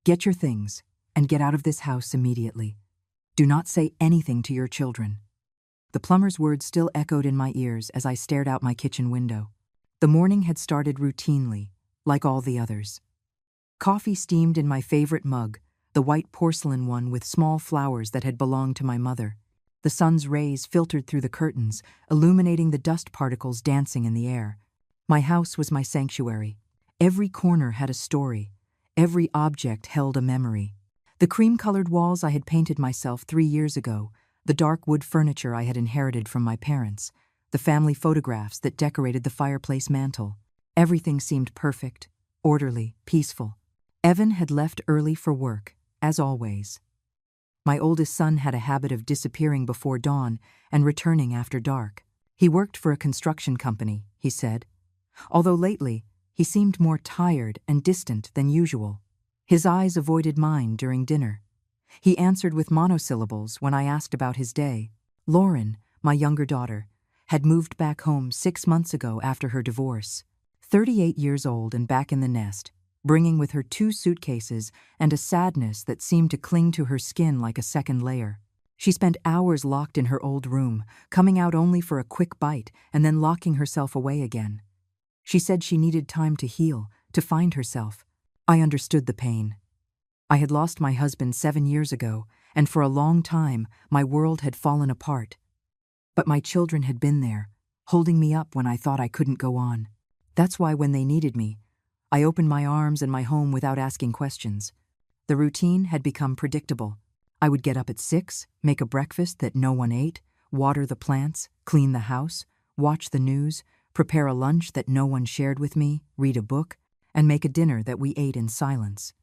Get your things and get out of this house immediately. Do not say anything to your children." The plumber's words still echoed in my ears as I stared out my kitchen window. The morning had started routinely, like all the others. Coffee steamed in my favorite mug, the white porcelain one with small flowers that had belonged to my mother. The sun's rays filtered through the curtains, illuminating the dust particles dancing in the air. My house was my sanctuary. Every corner had a story. Every object held a memory. The cream-colored walls I had painted myself 3 years ago, the dark wood furniture I had inherited from my parents, the family photographs that decorated the fireplace mantel. Everything seemed perfect, orderly, peaceful. Evan had left early for work, as always. My oldest son had a habit of disappearing before dawn and returning after dark. He worked for a construction company, he said. Although lately, he seemed more tired and distant than usual. His eyes avoided mine during dinner. He answered with monosyllables when I asked about his day. Lauren, my younger daughter, had moved back home 6 months ago after her divorce. 38 years old and back in the nest, bringing with her 2 suitcases and a sadness that seemed to cling to her skin like a second layer. She spent hours locked in her old room, coming out only for a quick bite and then locking herself away again. She said she needed time to heal, to find herself. I understood the pain. I had lost my husband 7 years ago, and for a long time, my world had fallen apart. But my children had been there, holding me up when I thought I couldn't go on. That's why when they needed me, I opened my arms and my home without asking questions. The routine had become predictable. I would get up at 6, make a breakfast that no one ate, water the plants, clean the house, watch the news, prepare a lunch that no one shared with me, read a book, and make a dinner that we ate in silence.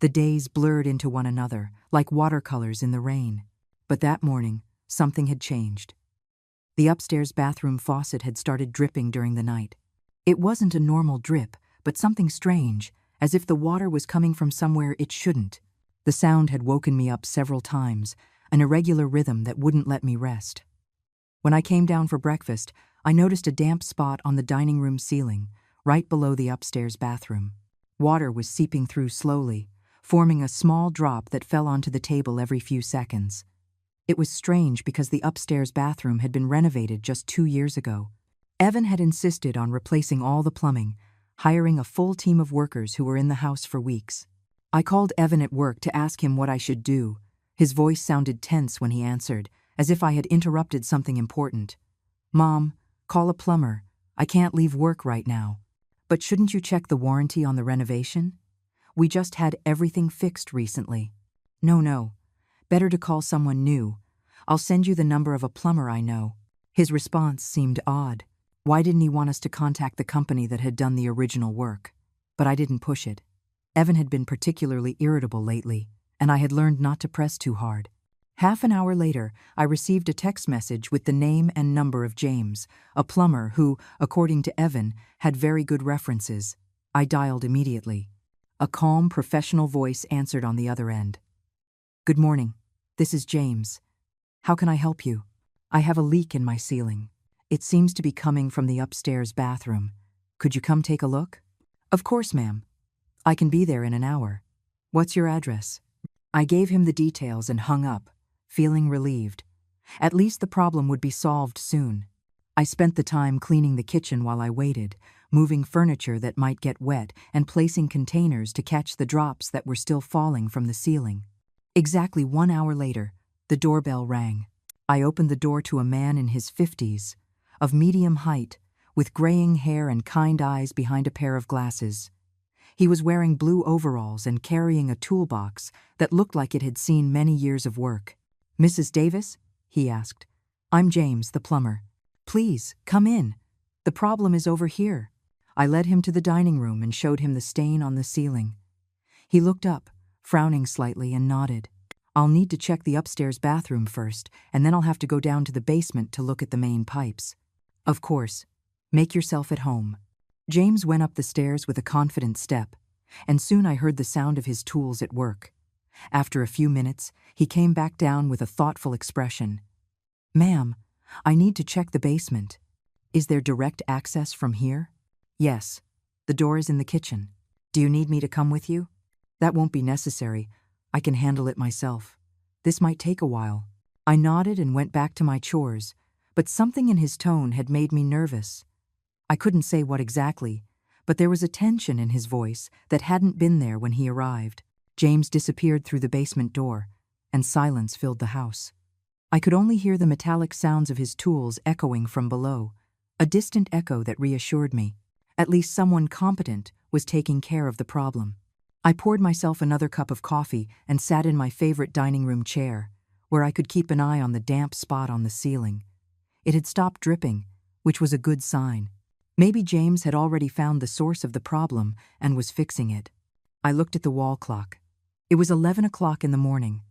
The days blurred into one another, like watercolors in the rain. But that morning, something had changed. The upstairs bathroom faucet had started dripping during the night. It wasn't a normal drip, but something strange, as if the water was coming from somewhere it shouldn't. The sound had woken me up several times, an irregular rhythm that wouldn't let me rest. When I came down for breakfast, I noticed a damp spot on the dining room ceiling, right below the upstairs bathroom. Water was seeping through slowly, forming a small drop that fell onto the table every few seconds. It was strange because the upstairs bathroom had been renovated just 2 years ago. Evan had insisted on replacing all the plumbing, hiring a full team of workers who were in the house for weeks. I called Evan at work to ask him what I should do. His voice sounded tense when he answered, as if I had interrupted something important. "Mom, call a plumber. I can't leave work right now." "But shouldn't you check the warranty on the renovation? We just had everything fixed recently." No. Better to call someone new. I'll send you the number of a plumber I know." His response seemed odd. Why didn't he want us to contact the company that had done the original work? But I didn't push it. Evan had been particularly irritable lately, and I had learned not to press too hard. Half an hour later, I received a text message with the name and number of James, a plumber who, according to Evan, had very good references. I dialed immediately. A calm, professional voice answered on the other end. "Good morning. This is James. How can I help you? I have a leak in my ceiling. It seems to be coming from the upstairs bathroom. Could you come take a look?" "Of course, ma'am. I can be there in an hour. What's your address?" I gave him the details and hung up, feeling relieved. At least the problem would be solved soon. I spent the time cleaning the kitchen while I waited, moving furniture that might get wet and placing containers to catch the drops that were still falling from the ceiling. Exactly 1 hour later, the doorbell rang. I opened the door to a man in his 50s, of medium height, with graying hair and kind eyes behind a pair of glasses. He was wearing blue overalls and carrying a toolbox that looked like it had seen many years of work. "Mrs. Davis?" he asked. "I'm James, the plumber. Please, come in. The problem is over here." I led him to the dining room and showed him the stain on the ceiling. He looked up, frowning slightly, and nodded. "I'll need to check the upstairs bathroom first, and then I'll have to go down to the basement to look at the main pipes." "Of course. Make yourself at home." James went up the stairs with a confident step, and soon I heard the sound of his tools at work. After a few minutes, he came back down with a thoughtful expression. "Ma'am, I need to check the basement. Is there direct access from here?" "Yes. The door is in the kitchen. Do you need me to come with you?" That won't be necessary. I can handle it myself. This might take a while. I nodded and went back to my chores, but something in his tone had made me nervous. I couldn't say what exactly, but there was a tension in his voice that hadn't been there when he arrived. James disappeared through the basement door, and silence filled the house. I could only hear the metallic sounds of his tools echoing from below, a distant echo that reassured me. At least someone competent was taking care of the problem. I poured myself another cup of coffee and sat in my favorite dining room chair, where I could keep an eye on the damp spot on the ceiling. It had stopped dripping, which was a good sign. Maybe James had already found the source of the problem and was fixing it. I looked at the wall clock. It was 11 o'clock in the morning.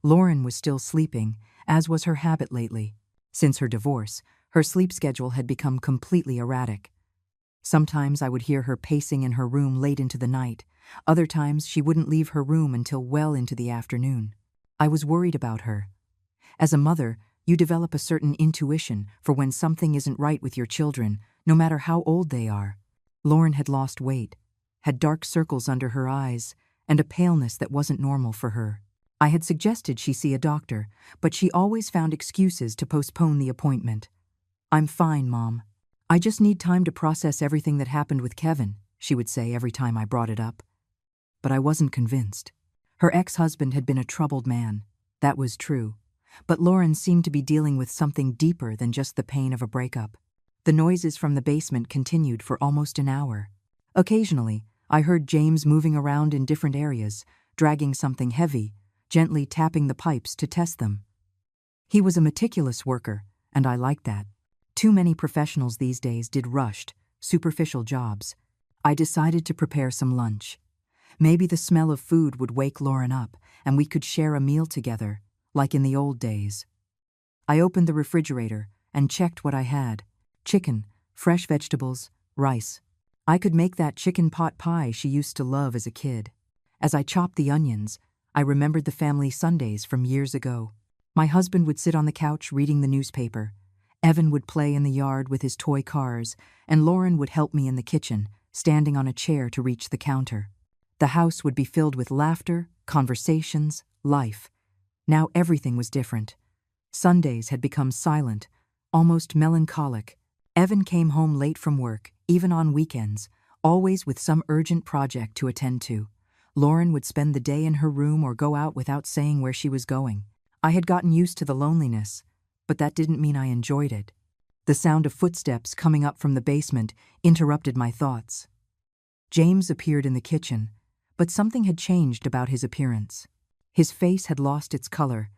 Lauren was still sleeping, as was her habit lately. Since her divorce, her sleep schedule had become completely erratic. Sometimes I would hear her pacing in her room late into the night. Other times she wouldn't leave her room until well into the afternoon. I was worried about her. As a mother, you develop a certain intuition for when something isn't right with your children, no matter how old they are. Lauren had lost weight, had dark circles under her eyes, and a paleness that wasn't normal for her. I had suggested she see a doctor, but she always found excuses to postpone the appointment. "I'm fine, Mom. I just need time to process everything that happened with Kevin," she would say every time I brought it up. But I wasn't convinced. Her ex-husband had been a troubled man. That was true. But Lauren seemed to be dealing with something deeper than just the pain of a breakup. The noises from the basement continued for almost an hour. Occasionally, I heard James moving around in different areas, dragging something heavy, gently tapping the pipes to test them. He was a meticulous worker, and I liked that. Too many professionals these days did rushed, superficial jobs. I decided to prepare some lunch. Maybe the smell of food would wake Lauren up, and we could share a meal together, like in the old days. I opened the refrigerator and checked what I had: chicken, fresh vegetables, rice. I could make that chicken pot pie she used to love as a kid. As I chopped the onions, I remembered the family Sundays from years ago. My husband would sit on the couch reading the newspaper. Evan would play in the yard with his toy cars, and Lauren would help me in the kitchen, standing on a chair to reach the counter. The house would be filled with laughter, conversations, life. Now everything was different. Sundays had become silent, almost melancholic. Evan came home late from work, even on weekends, always with some urgent project to attend to. Lauren would spend the day in her room or go out without saying where she was going. I had gotten used to the loneliness, but that didn't mean I enjoyed it. The sound of footsteps coming up from the basement interrupted my thoughts. James appeared in the kitchen, but something had changed about his appearance. His face had lost its color,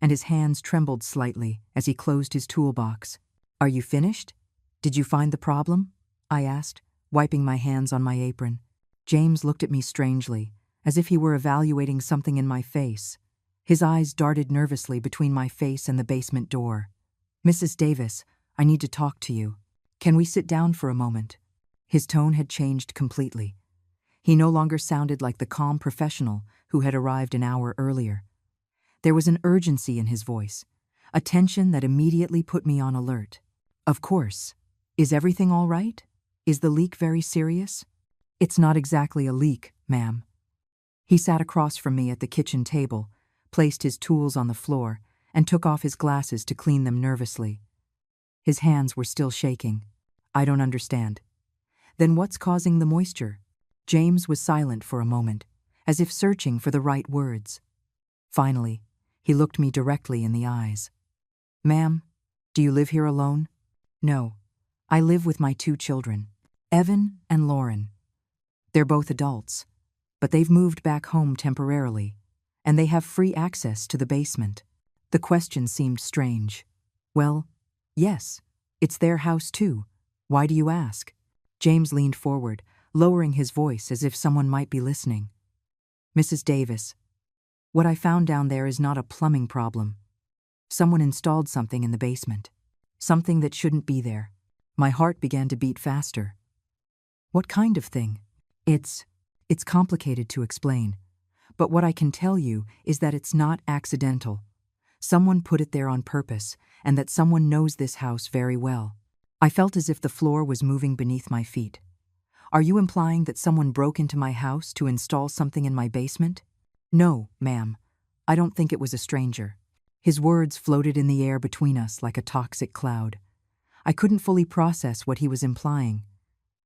and his hands trembled slightly as he closed his toolbox. "Are you finished? Did you find the problem?" I asked, wiping my hands on my apron. James looked at me strangely, as if he were evaluating something in my face. His eyes darted nervously between my face and the basement door. "Mrs. Davis, I need to talk to you. Can we sit down for a moment?" His tone had changed completely. He no longer sounded like the calm professional who had arrived an hour earlier. There was an urgency in his voice, a tension that immediately put me on alert. "Of course. Is everything all right? Is the leak very serious?" "It's not exactly a leak, ma'am." He sat across from me at the kitchen table, placed his tools on the floor, and took off his glasses to clean them nervously. His hands were still shaking. "I don't understand." "Then what's causing the moisture?" James was silent for a moment, as if searching for the right words. Finally, he looked me directly in the eyes. "Ma'am, do you live here alone?" "No. I live with my 2 children, Evan and Lauren. They're both adults, but they've moved back home temporarily, and they have free access to the basement." The question seemed strange. "Well, yes, it's their house too. Why do you ask?" James leaned forward, lowering his voice as if someone might be listening. "Mrs. Davis, what I found down there is not a plumbing problem. Someone installed something in the basement. Something that shouldn't be there." My heart began to beat faster. "What kind of thing?" It's complicated to explain, but what I can tell you is that it's not accidental. Someone put it there on purpose, and that someone knows this house very well." I felt as if the floor was moving beneath my feet. Are you implying that someone broke into my house to install something in my basement? No, ma'am. I don't think it was a stranger. His words floated in the air between us like a toxic cloud. I couldn't fully process what he was implying.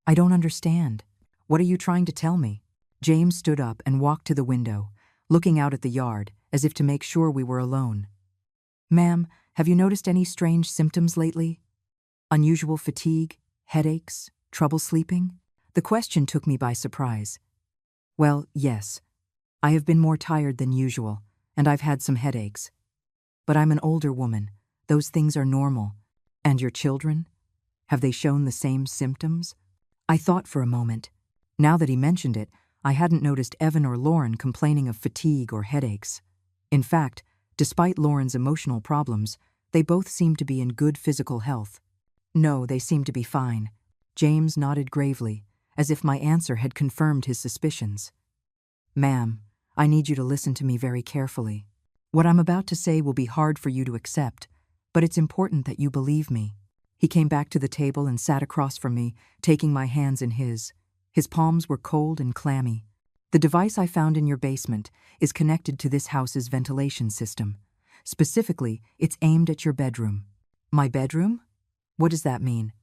I don't understand. What are you trying to tell me? James stood up and walked to the window, looking out at the yard, as if to make sure we were alone. Ma'am, have you noticed any strange symptoms lately? Unusual fatigue, headaches, trouble sleeping? The question took me by surprise. Well, yes. I have been more tired than usual, and I've had some headaches. But I'm an older woman. Those things are normal. And your children? Have they shown the same symptoms? I thought for a moment. Now that he mentioned it, I hadn't noticed Evan or Lauren complaining of fatigue or headaches. In fact, despite Lauren's emotional problems, they both seemed to be in good physical health. No, they seemed to be fine. James nodded gravely, as if my answer had confirmed his suspicions. Ma'am, I need you to listen to me very carefully. What I'm about to say will be hard for you to accept, but it's important that you believe me. He came back to the table and sat across from me, taking my hands in his. His palms were cold and clammy. The device I found in your basement is connected to this house's ventilation system. Specifically, it's aimed at your bedroom. My bedroom? What does that mean?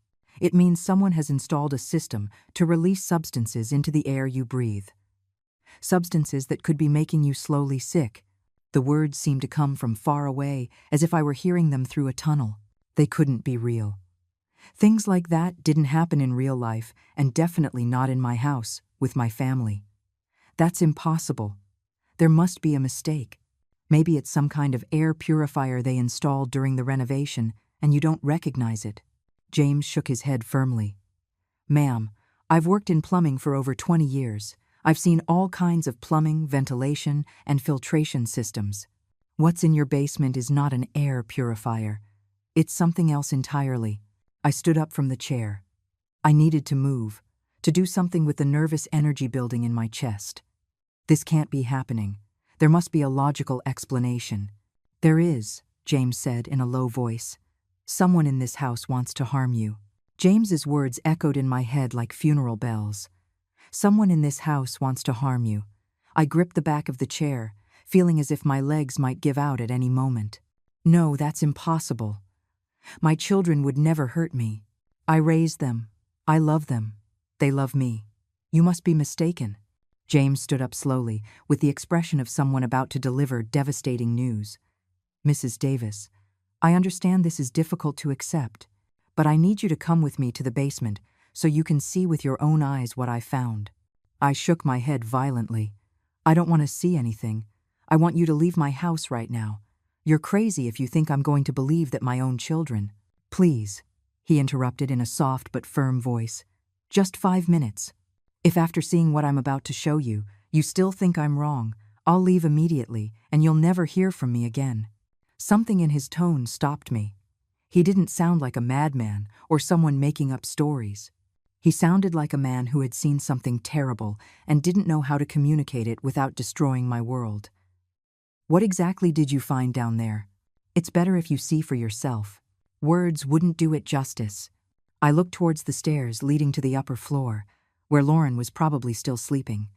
It means someone has installed a system to release substances into the air you breathe. Substances that could be making you slowly sick. The words seemed to come from far away, as if I were hearing them through a tunnel. They couldn't be real. Things like that didn't happen in real life, and definitely not in my house, with my family. That's impossible. There must be a mistake. Maybe it's some kind of air purifier they installed during the renovation, and you don't recognize it. James shook his head firmly. Ma'am, I've worked in plumbing for over 20 years. I've seen all kinds of plumbing, ventilation, and filtration systems. What's in your basement is not an air purifier. It's something else entirely. I stood up from the chair. I needed to move, to do something with the nervous energy building in my chest. This can't be happening. There must be a logical explanation. There is, James said in a low voice. Someone in this house wants to harm you. James's words echoed in my head like funeral bells. Someone in this house wants to harm you. I gripped the back of the chair, feeling as if my legs might give out at any moment. No, that's impossible. My children would never hurt me. I raised them. I love them. They love me. You must be mistaken. James stood up slowly, with the expression of someone about to deliver devastating news. Mrs. Davis, I understand this is difficult to accept, but I need you to come with me to the basement so you can see with your own eyes what I found. I shook my head violently. I don't want to see anything. I want you to leave my house right now. You're crazy if you think I'm going to believe that my own children. Please, he interrupted in a soft but firm voice. Just 5 minutes. If after seeing what I'm about to show you, you still think I'm wrong, I'll leave immediately and you'll never hear from me again. Something in his tone stopped me. He didn't sound like a madman or someone making up stories. He sounded like a man who had seen something terrible and didn't know how to communicate it without destroying my world. What exactly did you find down there? It's better if you see for yourself. Words wouldn't do it justice. I looked towards the stairs leading to the upper floor, where Lauren was probably still sleeping.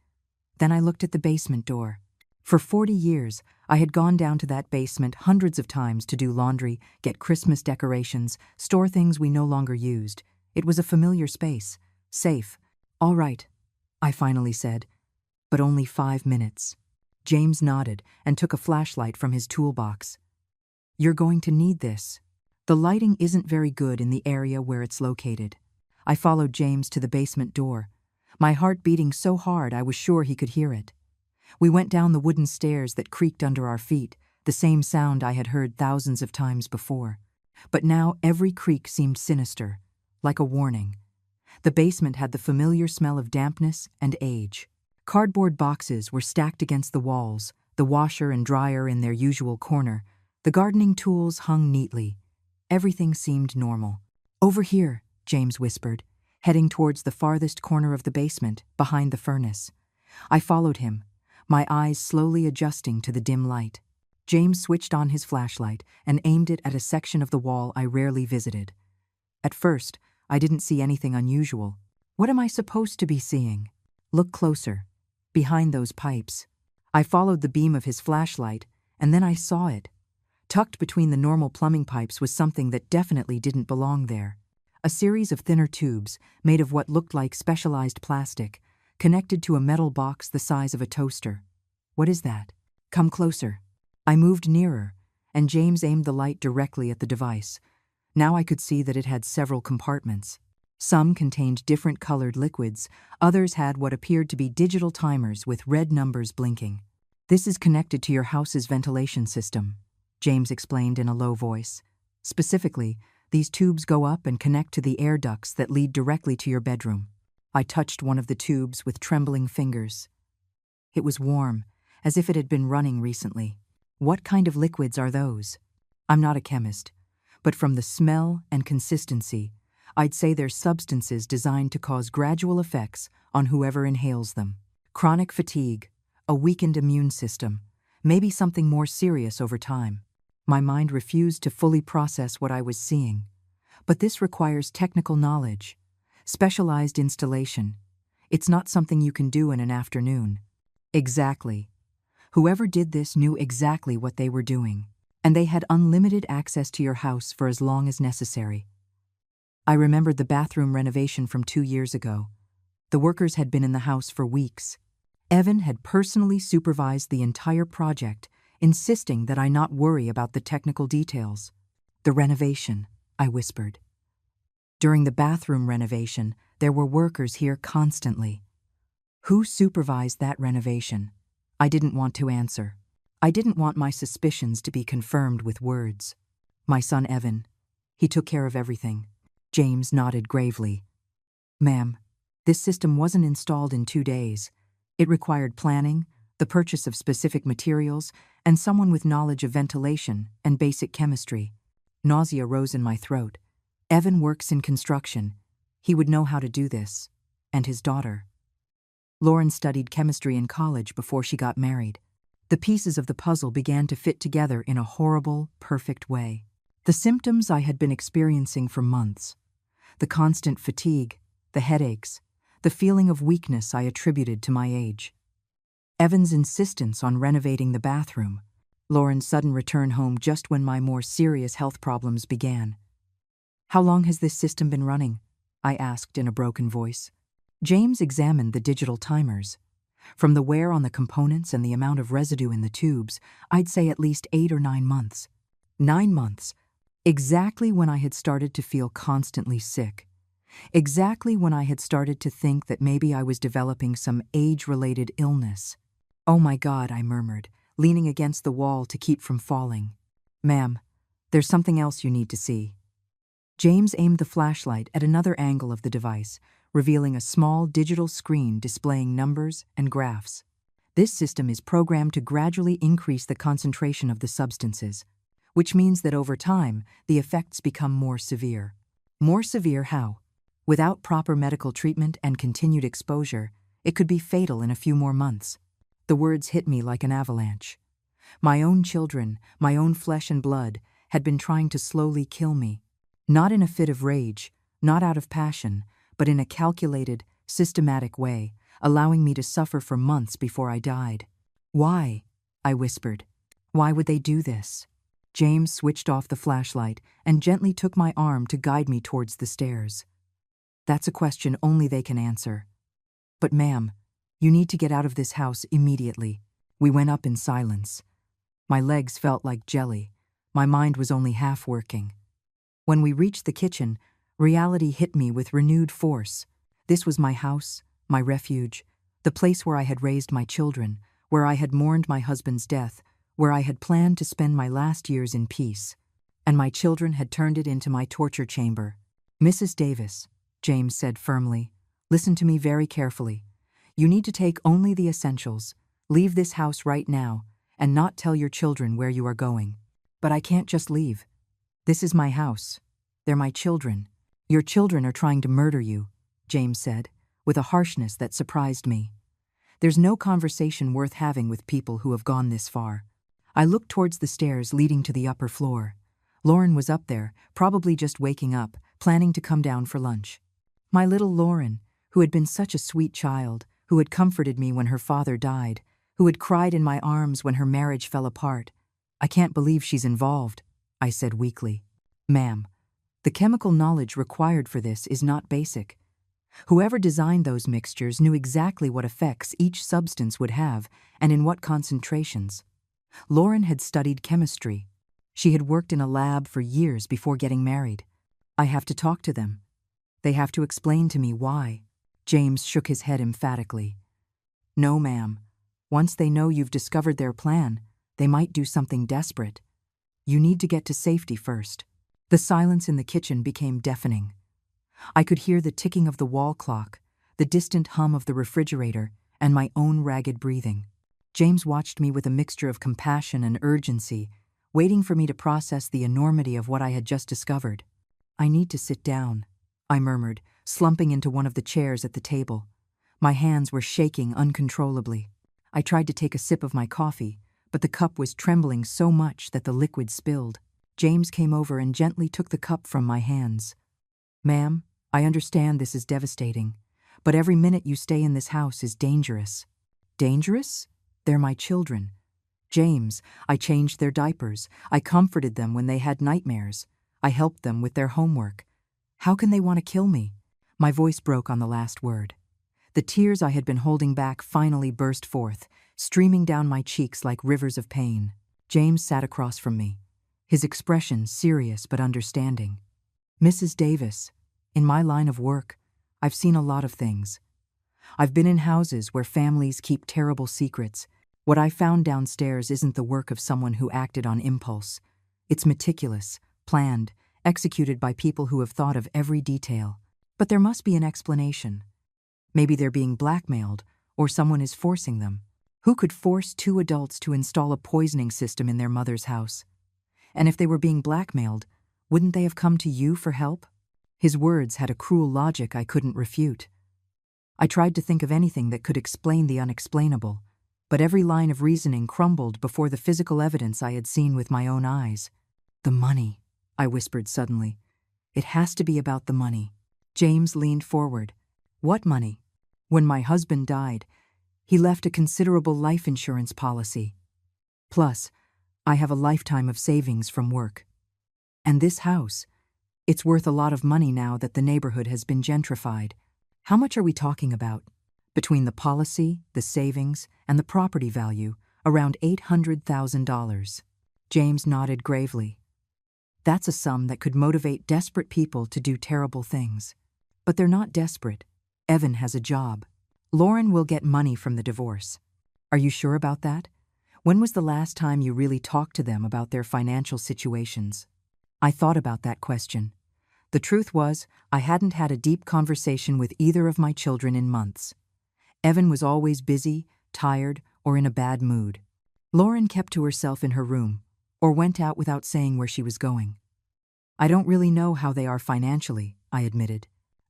Then I looked at the basement door. For 40 years, I had gone down to that basement hundreds of times to do laundry, get Christmas decorations, store things we no longer used. It was a familiar space. Safe. All right, I finally said. But only 5 minutes. James nodded and took a flashlight from his toolbox. You're going to need this. The lighting isn't very good in the area where it's located. I followed James to the basement door, my heart beating so hard I was sure he could hear it. We went down the wooden stairs that creaked under our feet, the same sound I had heard thousands of times before. But now every creak seemed sinister, like a warning. The basement had the familiar smell of dampness and age. Cardboard boxes were stacked against the walls, the washer and dryer in their usual corner. The gardening tools hung neatly. Everything seemed normal. Over here, James whispered, heading towards the farthest corner of the basement, behind the furnace. I followed him, my eyes slowly adjusting to the dim light. James switched on his flashlight and aimed it at a section of the wall I rarely visited. At first, I didn't see anything unusual. What am I supposed to be seeing? Look closer. Behind those pipes. I followed the beam of his flashlight, and then I saw it. Tucked between the normal plumbing pipes was something that definitely didn't belong there. A series of thinner tubes, made of what looked like specialized plastic, connected to a metal box the size of a toaster. What is that? Come closer. I moved nearer, and James aimed the light directly at the device. Now I could see that it had several compartments. Some contained different colored liquids, others had what appeared to be digital timers with red numbers blinking. This is connected to your house's ventilation system, James explained in a low voice. Specifically, these tubes go up and connect to the air ducts that lead directly to your bedroom. I touched one of the tubes with trembling fingers. It was warm, as if it had been running recently. What kind of liquids are those? I'm not a chemist, but from the smell and consistency, I'd say they're substances designed to cause gradual effects on whoever inhales them. Chronic fatigue, a weakened immune system, maybe something more serious over time. My mind refused to fully process what I was seeing. But this requires technical knowledge, specialized installation. It's not something you can do in an afternoon. Exactly. Whoever did this knew exactly what they were doing, and they had unlimited access to your house for as long as necessary. I remembered the bathroom renovation from 2 years ago. The workers had been in the house for weeks. Evan had personally supervised the entire project, insisting that I not worry about the technical details. The renovation, I whispered. During the bathroom renovation, there were workers here constantly. Who supervised that renovation? I didn't want to answer. I didn't want my suspicions to be confirmed with words. My son Evan. He took care of everything. James nodded gravely. Ma'am, this system wasn't installed in 2 days. It required planning, the purchase of specific materials, and someone with knowledge of ventilation and basic chemistry. Nausea rose in my throat. Evan works in construction. He would know how to do this. And his daughter. Lauren studied chemistry in college before she got married. The pieces of the puzzle began to fit together in a horrible, perfect way. The symptoms I had been experiencing for months. The constant fatigue, the headaches, the feeling of weakness I attributed to my age. Evan's insistence on renovating the bathroom. Lauren's sudden return home just when my more serious health problems began. How long has this system been running? I asked in a broken voice. James examined the digital timers. From the wear on the components and the amount of residue in the tubes, I'd say at least 8 or 9 months. 9 months. Exactly when I had started to feel constantly sick. Exactly when I had started to think that maybe I was developing some age-related illness. Oh my God, I murmured, leaning against the wall to keep from falling. Ma'am, there's something else you need to see. James aimed the flashlight at another angle of the device, revealing a small digital screen displaying numbers and graphs. This system is programmed to gradually increase the concentration of the substances, which means that over time, the effects become more severe. More severe how? Without proper medical treatment and continued exposure, it could be fatal in a few more months. The words hit me like an avalanche. My own children, my own flesh and blood, had been trying to slowly kill me. Not in a fit of rage, not out of passion, but in a calculated, systematic way, allowing me to suffer for months before I died. Why? I whispered. Why would they do this? James switched off the flashlight and gently took my arm to guide me towards the stairs. That's a question only they can answer. But ma'am, you need to get out of this house immediately. We went up in silence. My legs felt like jelly. My mind was only half working. When we reached the kitchen, reality hit me with renewed force. This was my house, my refuge, the place where I had raised my children, where I had mourned my husband's death, where I had planned to spend my last years in peace. And my children had turned it into my torture chamber. Mrs. Davis, James said firmly, listen to me very carefully. You need to take only the essentials, leave this house right now, and not tell your children where you are going. But I can't just leave. This is my house. They're my children. Your children are trying to murder you, James said, with a harshness that surprised me. There's no conversation worth having with people who have gone this far. I looked towards the stairs leading to the upper floor. Lauren was up there, probably just waking up, planning to come down for lunch. My little Lauren, who had been such a sweet child, who had comforted me when her father died, who had cried in my arms when her marriage fell apart. I can't believe she's involved, I said weakly. Ma'am, the chemical knowledge required for this is not basic. Whoever designed those mixtures knew exactly what effects each substance would have and in what concentrations. Lauren had studied chemistry. She had worked in a lab for years before getting married. I have to talk to them. They have to explain to me why. James shook his head emphatically. No, ma'am. Once they know you've discovered their plan, they might do something desperate. You need to get to safety first. The silence in the kitchen became deafening. I could hear the ticking of the wall clock, the distant hum of the refrigerator, and my own ragged breathing. James watched me with a mixture of compassion and urgency, waiting for me to process the enormity of what I had just discovered. I need to sit down, I murmured, slumping into one of the chairs at the table. My hands were shaking uncontrollably. I tried to take a sip of my coffee, but the cup was trembling so much that the liquid spilled. James came over and gently took the cup from my hands. Ma'am, I understand this is devastating, but every minute you stay in this house is dangerous. Dangerous? They're my children. James, I changed their diapers. I comforted them when they had nightmares. I helped them with their homework. How can they want to kill me? My voice broke on the last word. The tears I had been holding back finally burst forth, streaming down my cheeks like rivers of pain. James sat across from me, his expression serious but understanding. Mrs. Davis, in my line of work, I've seen a lot of things. I've been in houses where families keep terrible secrets. What I found downstairs isn't the work of someone who acted on impulse. It's meticulous, planned, executed by people who have thought of every detail. But there must be an explanation. Maybe they're being blackmailed, or someone is forcing them. Who could force two adults to install a poisoning system in their mother's house? And if they were being blackmailed, wouldn't they have come to you for help? His words had a cruel logic I couldn't refute. I tried to think of anything that could explain the unexplainable, but every line of reasoning crumbled before the physical evidence I had seen with my own eyes. The money, I whispered suddenly. It has to be about the money. James leaned forward. What money? When my husband died, he left a considerable life insurance policy. Plus, I have a lifetime of savings from work. And this house, it's worth a lot of money now that the neighborhood has been gentrified. How much are we talking about? Between the policy, the savings, and the property value, around $800,000. James nodded gravely. That's a sum that could motivate desperate people to do terrible things. But they're not desperate. Evan has a job. Lauren will get money from the divorce. Are you sure about that? When was the last time you really talked to them about their financial situations? I thought about that question. The truth was, I hadn't had a deep conversation with either of my children in months. Evan was always busy, tired, or in a bad mood. Lauren kept to herself in her room, or went out without saying where she was going. I don't really know how they are financially, I admitted.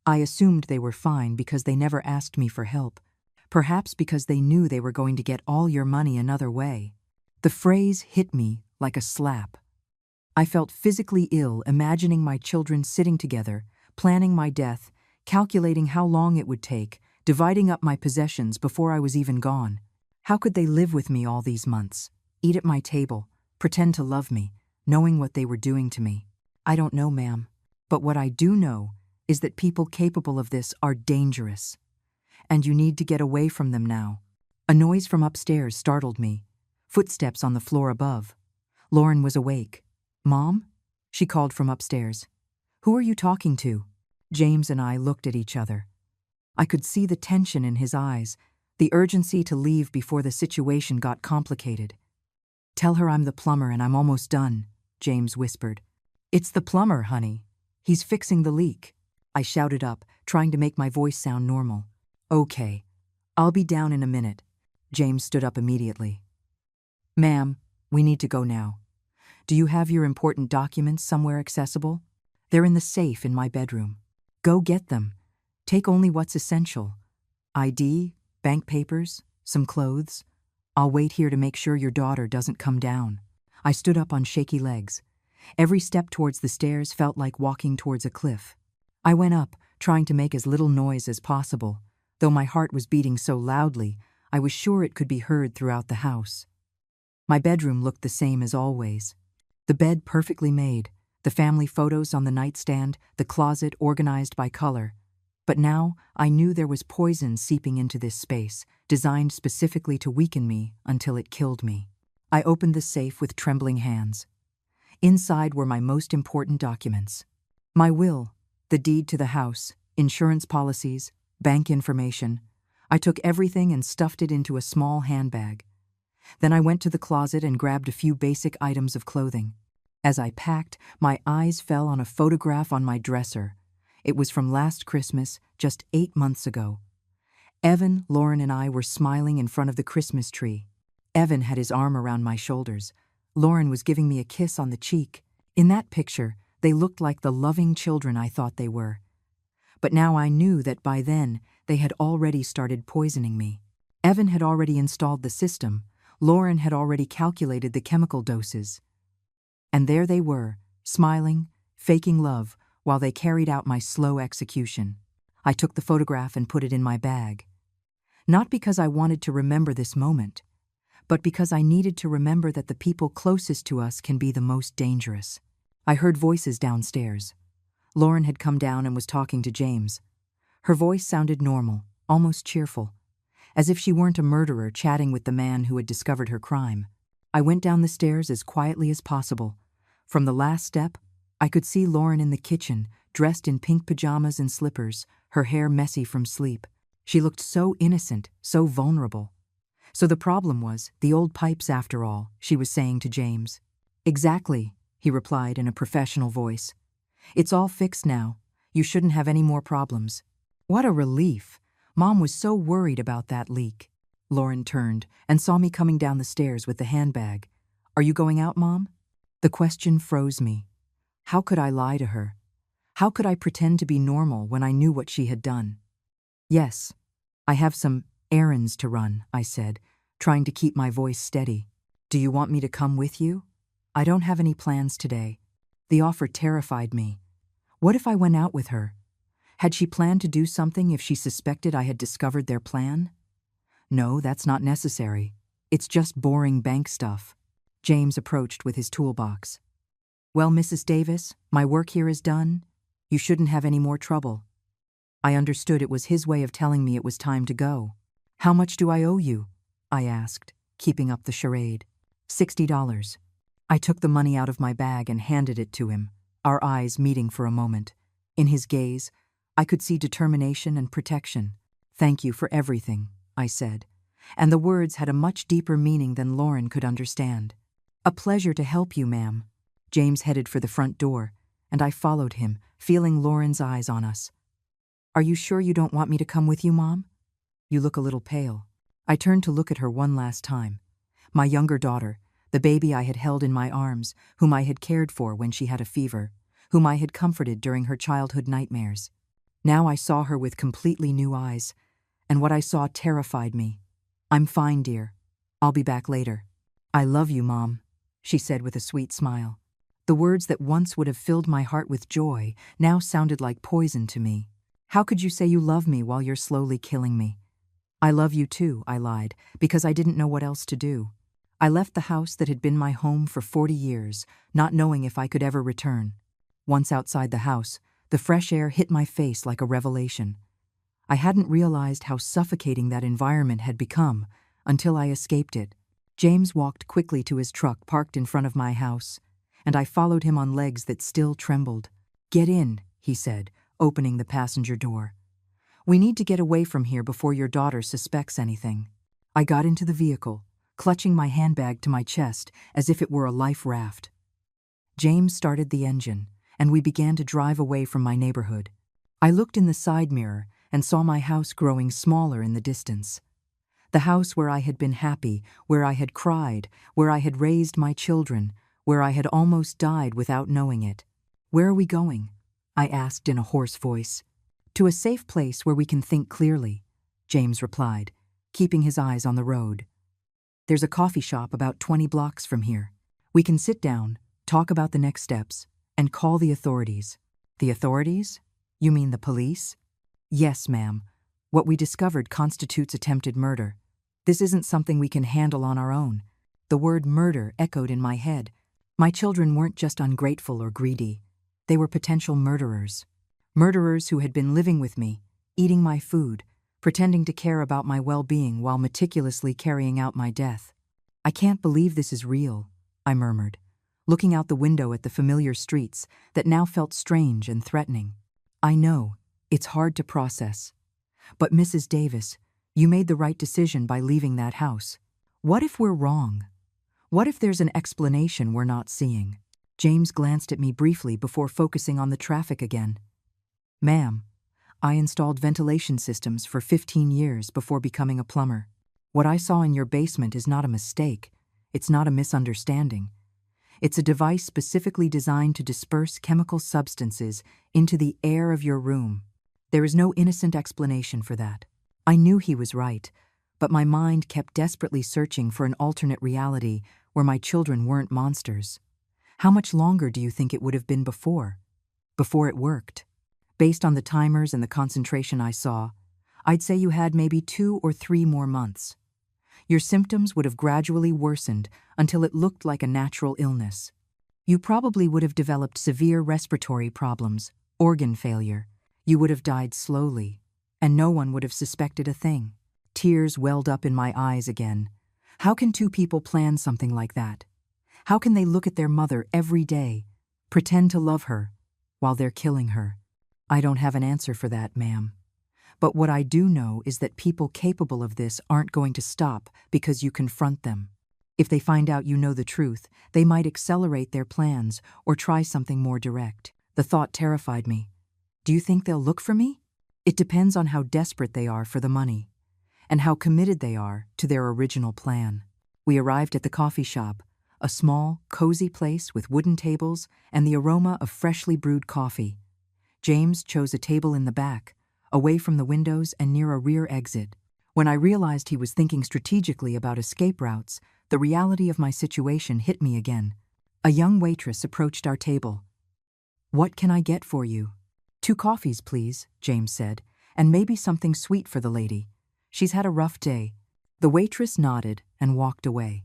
I assumed they were fine because they never asked me for help. Perhaps because they knew they were going to get all your money another way. The phrase hit me like a slap. I felt physically ill imagining my children sitting together, planning my death, calculating how long it would take, dividing up my possessions before I was even gone. How could they live with me all these months, eat at my table, pretend to love me, knowing what they were doing to me? I don't know, ma'am. But what I do know is that people capable of this are dangerous. And you need to get away from them now. A noise from upstairs startled me. Footsteps on the floor above. Lauren was awake. Mom? She called from upstairs. Who are you talking to? James and I looked at each other. I could see the tension in his eyes, the urgency to leave before the situation got complicated. Tell her I'm the plumber and I'm almost done, James whispered. It's the plumber, honey. He's fixing the leak. I shouted up, trying to make my voice sound normal. Okay, I'll be down in a minute. James stood up immediately. Ma'am, we need to go now. Do you have your important documents somewhere accessible? They're in the safe in my bedroom. Go get them. Take only what's essential. ID, bank papers, some clothes. I'll wait here to make sure your daughter doesn't come down. I stood up on shaky legs. Every step towards the stairs felt like walking towards a cliff. I went up, trying to make as little noise as possible. Though my heart was beating so loudly, I was sure it could be heard throughout the house. My bedroom looked the same as always. The bed perfectly made, the family photos on the nightstand, the closet organized by color. But now I knew there was poison seeping into this space, designed specifically to weaken me until it killed me. I opened the safe with trembling hands. Inside were my most important documents. My will, the deed to the house, insurance policies, bank information. I took everything and stuffed it into a small handbag. Then I went to the closet and grabbed a few basic items of clothing. As I packed, my eyes fell on a photograph on my dresser. It was from last Christmas, just 8 months ago. Evan, Lauren, and I were smiling in front of the Christmas tree. Evan had his arm around my shoulders. Lauren was giving me a kiss on the cheek. In that picture, they looked like the loving children I thought they were. But now I knew that by then, they had already started poisoning me. Evan had already installed the system. Lauren had already calculated the chemical doses. And there they were, smiling, faking love, while they carried out my slow execution. I took the photograph and put it in my bag. Not because I wanted to remember this moment, but because I needed to remember that the people closest to us can be the most dangerous. I heard voices downstairs. Lauren had come down and was talking to James. Her voice sounded normal, almost cheerful, as if she weren't a murderer chatting with the man who had discovered her crime. I went down the stairs as quietly as possible. From the last step, I could see Lauren in the kitchen, dressed in pink pajamas and slippers, her hair messy from sleep. She looked so innocent, so vulnerable. So the problem was the old pipes after all, she was saying to James. Exactly, he replied in a professional voice. It's all fixed now. You shouldn't have any more problems. What a relief. Mom was so worried about that leak. Lauren turned and saw me coming down the stairs with the handbag. Are you going out, Mom? The question froze me. How could I lie to her? How could I pretend to be normal when I knew what she had done? Yes, I have some errands to run, I said, trying to keep my voice steady. Do you want me to come with you? I don't have any plans today. The offer terrified me. What if I went out with her? Had she planned to do something if she suspected I had discovered their plan? No, that's not necessary. It's just boring bank stuff. James approached with his toolbox. Well, Mrs. Davis, my work here is done. You shouldn't have any more trouble. I understood it was his way of telling me it was time to go. How much do I owe you? I asked, keeping up the charade. $60. I took the money out of my bag and handed it to him, our eyes meeting for a moment. In his gaze, I could see determination and protection. Thank you for everything, I said, and the words had a much deeper meaning than Lauren could understand. A pleasure to help you, ma'am. James headed for the front door, and I followed him, feeling Lauren's eyes on us. Are you sure you don't want me to come with you, Mom? You look a little pale. I turned to look at her one last time. My younger daughter, the baby I had held in my arms, whom I had cared for when she had a fever, whom I had comforted during her childhood nightmares. Now I saw her with completely new eyes, and what I saw terrified me. I'm fine, dear. I'll be back later. I love you, Mom, she said with a sweet smile. The words that once would have filled my heart with joy now sounded like poison to me. How could you say you love me while you're slowly killing me? I love you too, I lied, because I didn't know what else to do. I left the house that had been my home for 40 years, not knowing if I could ever return. Once outside the house, the fresh air hit my face like a revelation. I hadn't realized how suffocating that environment had become until I escaped it. James walked quickly to his truck parked in front of my house, and I followed him on legs that still trembled. Get in, he said, opening the passenger door. We need to get away from here before your daughter suspects anything. I got into the vehicle, clutching my handbag to my chest as if it were a life raft. James started the engine, and we began to drive away from my neighborhood. I looked in the side mirror and saw my house growing smaller in the distance. The house where I had been happy, where I had cried, where I had raised my children, where I had almost died without knowing it. Where are we going? I asked in a hoarse voice. To a safe place where we can think clearly, James replied, keeping his eyes on the road. There's a coffee shop about 20 blocks from here. We can sit down, talk about the next steps, and call the authorities. The authorities? You mean the police? Yes, ma'am. What we discovered constitutes attempted murder. This isn't something we can handle on our own. The word murder echoed in my head. My children weren't just ungrateful or greedy. They were potential murderers. Murderers who had been living with me, eating my food, pretending to care about my well-being while meticulously carrying out my death. I can't believe this is real, I murmured, looking out the window at the familiar streets that now felt strange and threatening. I know, it's hard to process. But Mrs. Davis, you made the right decision by leaving that house. What if we're wrong? What if there's an explanation we're not seeing? James glanced at me briefly before focusing on the traffic again. Ma'am, I installed ventilation systems for 15 years before becoming a plumber. What I saw in your basement is not a mistake. It's not a misunderstanding. It's a device specifically designed to disperse chemical substances into the air of your room. There is no innocent explanation for that. I knew he was right, but my mind kept desperately searching for an alternate reality where my children weren't monsters. How much longer do you think it would have been before it worked? Based on the timers and the concentration I saw, I'd say you had maybe 2 or 3 more months. Your symptoms would have gradually worsened until it looked like a natural illness. You probably would have developed severe respiratory problems, organ failure. You would have died slowly, and no one would have suspected a thing. Tears welled up in my eyes again. How can 2 people plan something like that? How can they look at their mother every day, pretend to love her, while they're killing her? I don't have an answer for that, ma'am. But what I do know is that people capable of this aren't going to stop because you confront them. If they find out you know the truth, they might accelerate their plans or try something more direct. The thought terrified me. Do you think they'll look for me? It depends on how desperate they are for the money, and how committed they are to their original plan. We arrived at the coffee shop, a small, cozy place with wooden tables and the aroma of freshly brewed coffee. James chose a table in the back, away from the windows and near a rear exit. When I realized he was thinking strategically about escape routes, the reality of my situation hit me again. A young waitress approached our table. "What can I get for you?" "2 coffees, please," James said, "and maybe something sweet for the lady. She's had a rough day." The waitress nodded and walked away.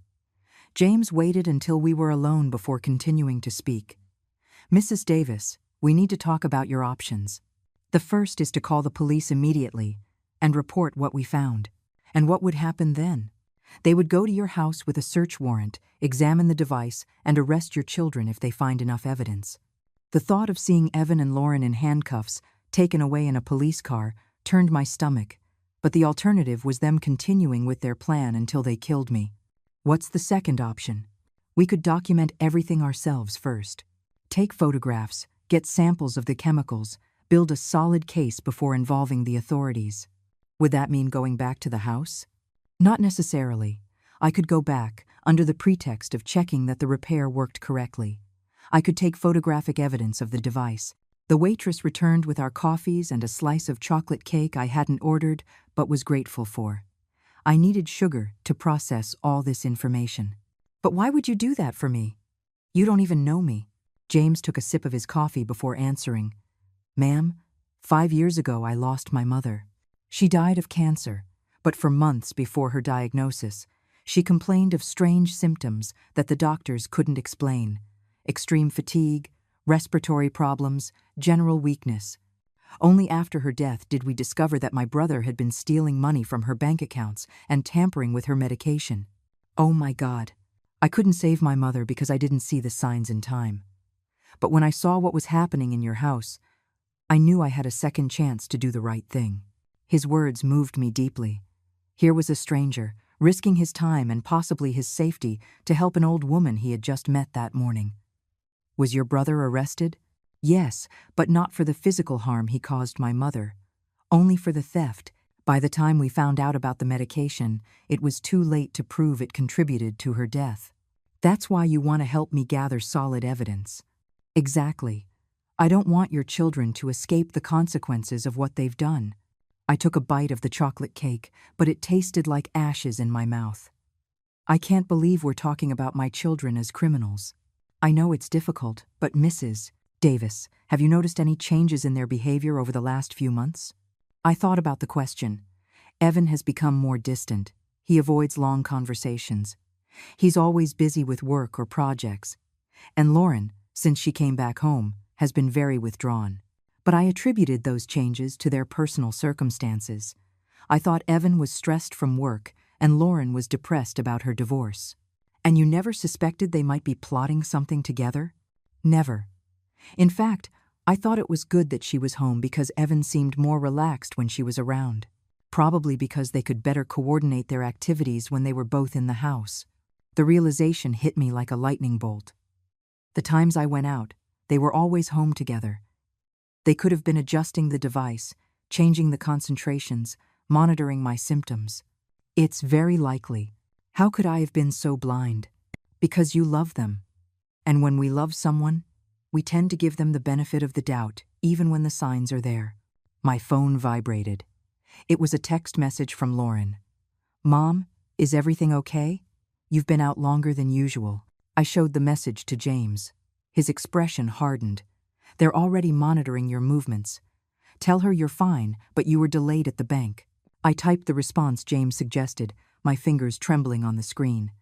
James waited until we were alone before continuing to speak. "Mrs. Davis, we need to talk about your options. The first is to call the police immediately and report what we found. And what would happen then? They would go to your house with a search warrant, examine the device, and arrest your children if they find enough evidence." The thought of seeing Evan and Lauren in handcuffs, taken away in a police car, turned my stomach, but the alternative was them continuing with their plan until they killed me. What's the second option? We could document everything ourselves first. Take photographs, get samples of the chemicals, build a solid case before involving the authorities. Would that mean going back to the house? Not necessarily. I could go back, under the pretext of checking that the repair worked correctly. I could take photographic evidence of the device. The waitress returned with our coffees and a slice of chocolate cake I hadn't ordered but was grateful for. I needed sugar to process all this information. "But why would you do that for me? You don't even know me." James took a sip of his coffee before answering. "Ma'am, 5 years ago I lost my mother. She died of cancer, but for months before her diagnosis, she complained of strange symptoms that the doctors couldn't explain. Extreme fatigue, respiratory problems, general weakness. Only after her death did we discover that my brother had been stealing money from her bank accounts and tampering with her medication. Oh my God. I couldn't save my mother because I didn't see the signs in time. But when I saw what was happening in your house, I knew I had a second chance to do the right thing." His words moved me deeply. Here was a stranger, risking his time and possibly his safety to help an old woman he had just met that morning. "Was your brother arrested?" "Yes, but not for the physical harm he caused my mother. Only for the theft. By the time we found out about the medication, it was too late to prove it contributed to her death." "That's why you want to help me gather solid evidence." "Exactly. I don't want your children to escape the consequences of what they've done." I took a bite of the chocolate cake, but it tasted like ashes in my mouth. "I can't believe we're talking about my children as criminals. I know it's difficult, but Mrs. Davis, have you noticed any changes in their behavior over the last few months? I thought about the question. Evan has become more distant. He avoids long conversations. He's always busy with work or projects. And Lauren, since she came back home, has been very withdrawn. But I attributed those changes to their personal circumstances. I thought Evan was stressed from work and Lauren was depressed about her divorce. And you never suspected they might be plotting something together? Never. In fact, I thought it was good that she was home because Evan seemed more relaxed when she was around. Probably because they could better coordinate their activities when they were both in the house. The realization hit me like a lightning bolt. The times I went out, they were always home together. They could have been adjusting the device, changing the concentrations, monitoring my symptoms. It's very likely. How could I have been so blind? Because you love them. And when we love someone, we tend to give them the benefit of the doubt, even when the signs are there. My phone vibrated. It was a text message from Lauren. "Mom, is everything okay? You've been out longer than usual." I showed the message to James. His expression hardened. "They're already monitoring your movements. Tell her you're fine, but you were delayed at the bank." I typed the response James suggested, my fingers trembling on the screen.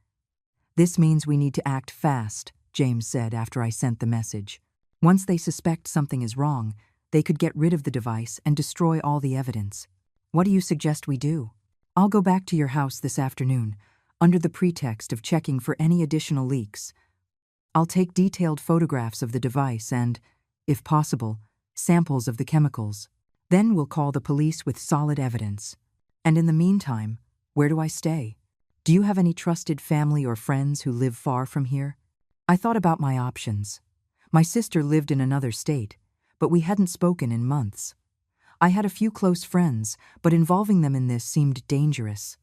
"This means we need to act fast," James said after I sent the message. "Once they suspect something is wrong, they could get rid of the device and destroy all the evidence. What do you suggest we do?" "I'll go back to your house this afternoon, under the pretext of checking for any additional leaks. I'll take detailed photographs of the device and, if possible, samples of the chemicals. Then we'll call the police with solid evidence. And in the meantime, where do I stay? Do you have any trusted family or friends who live far from here?" I thought about my options. My sister lived in another state, but we hadn't spoken in months. I had a few close friends, but involving them in this seemed dangerous.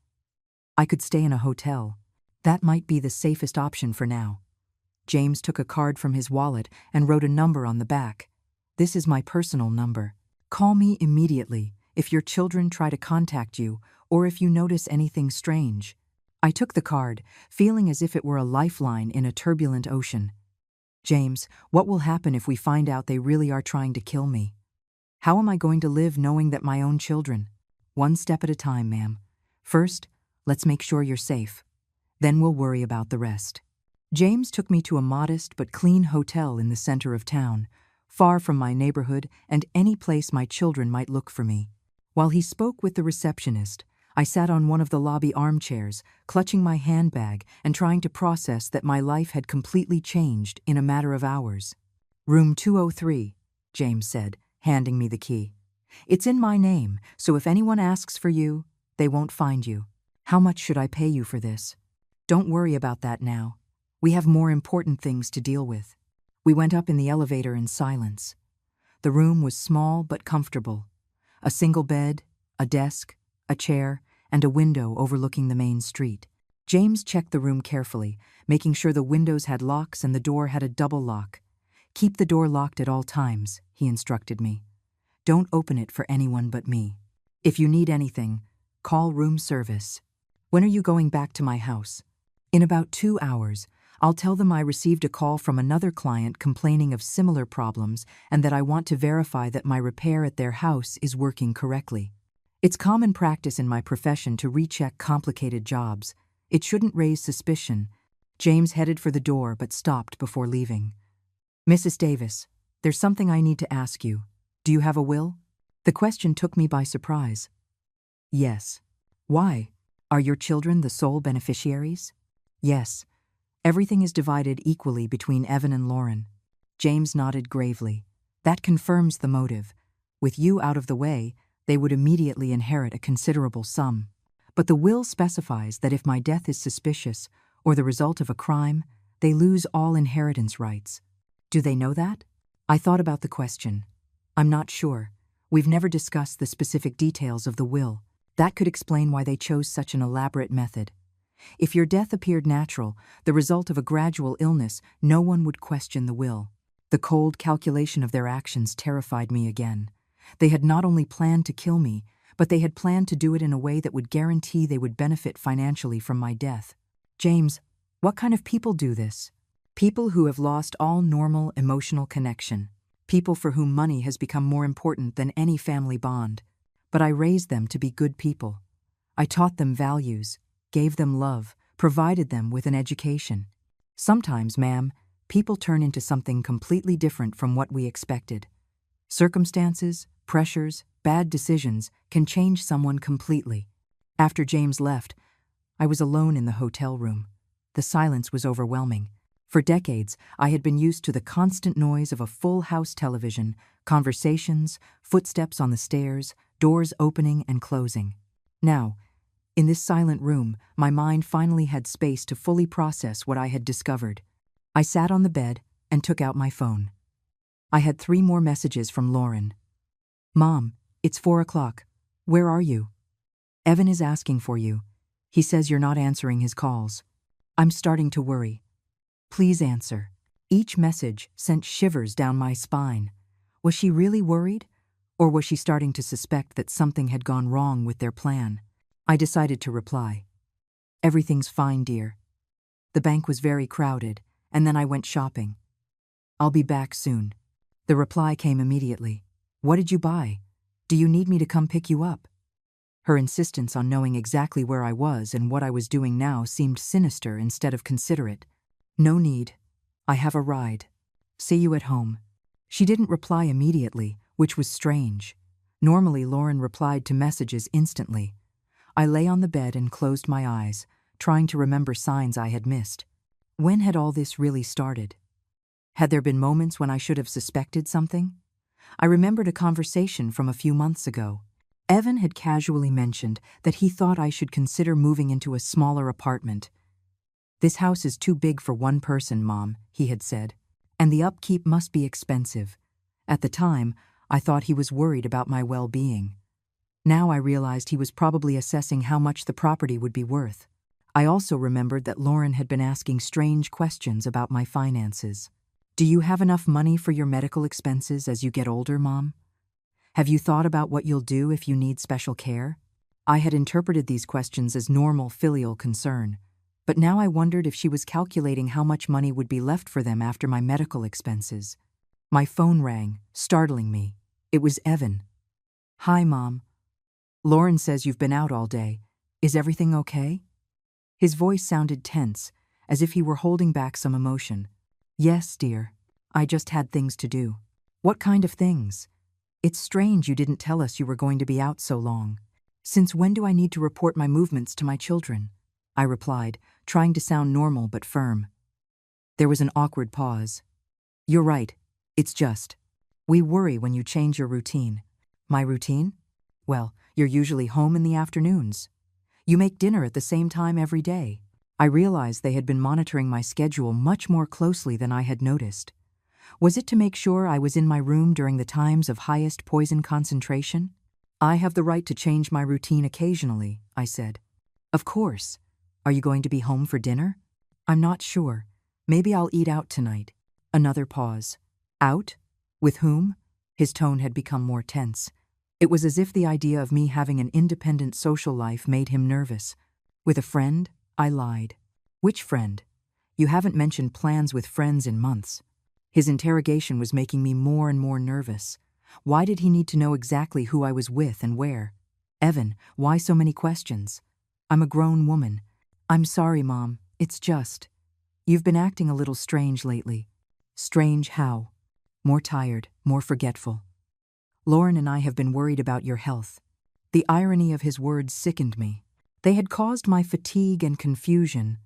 I could stay in a hotel. That might be the safest option for now. James took a card from his wallet and wrote a number on the back. "This is my personal number. Call me immediately if your children try to contact you or if you notice anything strange." I took the card, feeling as if it were a lifeline in a turbulent ocean. "James, what will happen if we find out they really are trying to kill me? How am I going to live knowing that my own children?" "One step at a time, ma'am. First, let's make sure you're safe. Then we'll worry about the rest." James took me to a modest but clean hotel in the center of town, far from my neighborhood and any place my children might look for me. While he spoke with the receptionist, I sat on one of the lobby armchairs, clutching my handbag and trying to process that my life had completely changed in a matter of hours. "Room 203, James said, handing me the key. "It's in my name, so if anyone asks for you, they won't find you. How much should I pay you for this?" "Don't worry about that now. We have more important things to deal with." We went up in the elevator in silence. The room was small but comfortable. A single bed, a desk, a chair, and a window overlooking the main street. James checked the room carefully, making sure the windows had locks and the door had a double lock. "Keep the door locked at all times," he instructed me. "Don't open it for anyone but me. If you need anything, call room service." "When are you going back to my house?" "In about 2 hours. I'll tell them I received a call from another client complaining of similar problems and that I want to verify that my repair at their house is working correctly. It's common practice in my profession to recheck complicated jobs. It shouldn't raise suspicion." James headed for the door but stopped before leaving. "Mrs. Davis, there's something I need to ask you. Do you have a will?" The question took me by surprise. "Yes." "Why? Are your children the sole beneficiaries?" "Yes. Everything is divided equally between Evan and Lauren." James nodded gravely. "That confirms the motive. With you out of the way, they would immediately inherit a considerable sum. But the will specifies that if my death is suspicious or the result of a crime, they lose all inheritance rights. Do they know that?" I thought about the question. "I'm not sure. We've never discussed the specific details of the will. That could explain why they chose such an elaborate method. If your death appeared natural, the result of a gradual illness, no one would question the will." The cold calculation of their actions terrified me again. They had not only planned to kill me, but they had planned to do it in a way that would guarantee they would benefit financially from my death. "James, what kind of people do this?" "People who have lost all normal emotional connection. people for whom money has become more important than any family bond. But I raised them to be good people. I taught them values, gave them love, provided them with an education. Sometimes, ma'am, people turn into something completely different from what we expected. Circumstances, pressures, bad decisions can change someone completely. After James left, I was alone in the hotel room. The silence was overwhelming. For decades, I had been used to the constant noise of a full-house television, conversations, footsteps on the stairs, doors opening and closing. Now, in this silent room, my mind finally had space to fully process what I had discovered. I sat on the bed and took out my phone. I had 3 more messages from Lauren. "Mom, it's 4 o'clock. Where are you? Evan is asking for you. He says you're not answering his calls. I'm starting to worry. Please answer." Each message sent shivers down my spine. Was she really worried? Or was she starting to suspect that something had gone wrong with their plan? I decided to reply. "Everything's fine, dear. The bank was very crowded, and then I went shopping. I'll be back soon." The reply came immediately. "What did you buy? Do you need me to come pick you up?" Her insistence on knowing exactly where I was and what I was doing now seemed sinister instead of considerate. "No need. I have a ride. See you at home." She didn't reply immediately, which was strange. Normally, Lauren replied to messages instantly. I lay on the bed and closed my eyes, trying to remember signs I had missed. When had all this really started? Had there been moments when I should have suspected something? I remembered a conversation from a few months ago. Evan had casually mentioned that he thought I should consider moving into a smaller apartment. "This house is too big for one person, Mom," he had said, "and the upkeep must be expensive." At the time, I thought he was worried about my well-being. Now I realized he was probably assessing how much the property would be worth. I also remembered that Lauren had been asking strange questions about my finances. "Do you have enough money for your medical expenses as you get older, Mom? Have you thought about what you'll do if you need special care?" I had interpreted these questions as normal filial concern, but now I wondered if she was calculating how much money would be left for them after my medical expenses. My phone rang, startling me. It was Evan. "Hi, Mom. Lauren says you've been out all day. Is everything okay?" His voice sounded tense, as if he were holding back some emotion. "Yes, dear. I just had things to do." "What kind of things? It's strange you didn't tell us you were going to be out so long. Since when do I need to report my movements to my children?" I replied, trying to sound normal but firm. There was an awkward pause. "You're right. It's just. We worry when you change your routine." "My routine? Well, you're usually home in the afternoons. You make dinner at the same time every day." I realized they had been monitoring my schedule much more closely than I had noticed. Was it to make sure I was in my room during the times of highest poison concentration? "I have the right to change my routine occasionally," I said. "Of course. Are you going to be home for dinner?" "I'm not sure. Maybe I'll eat out tonight." Another pause. "Out? With whom?" His tone had become more tense. It was as if the idea of me having an independent social life made him nervous. "With a friend?" I lied. "Which friend? You haven't mentioned plans with friends in months." His interrogation was making me more and more nervous. Why did he need to know exactly who I was with and where? "Evan, why so many questions? I'm a grown woman." "I'm sorry, Mom. It's just. You've been acting a little strange lately." "Strange how?" "More tired, more forgetful. Lauren and I have been worried about your health." The irony of his words sickened me. They had caused my fatigue and confusion,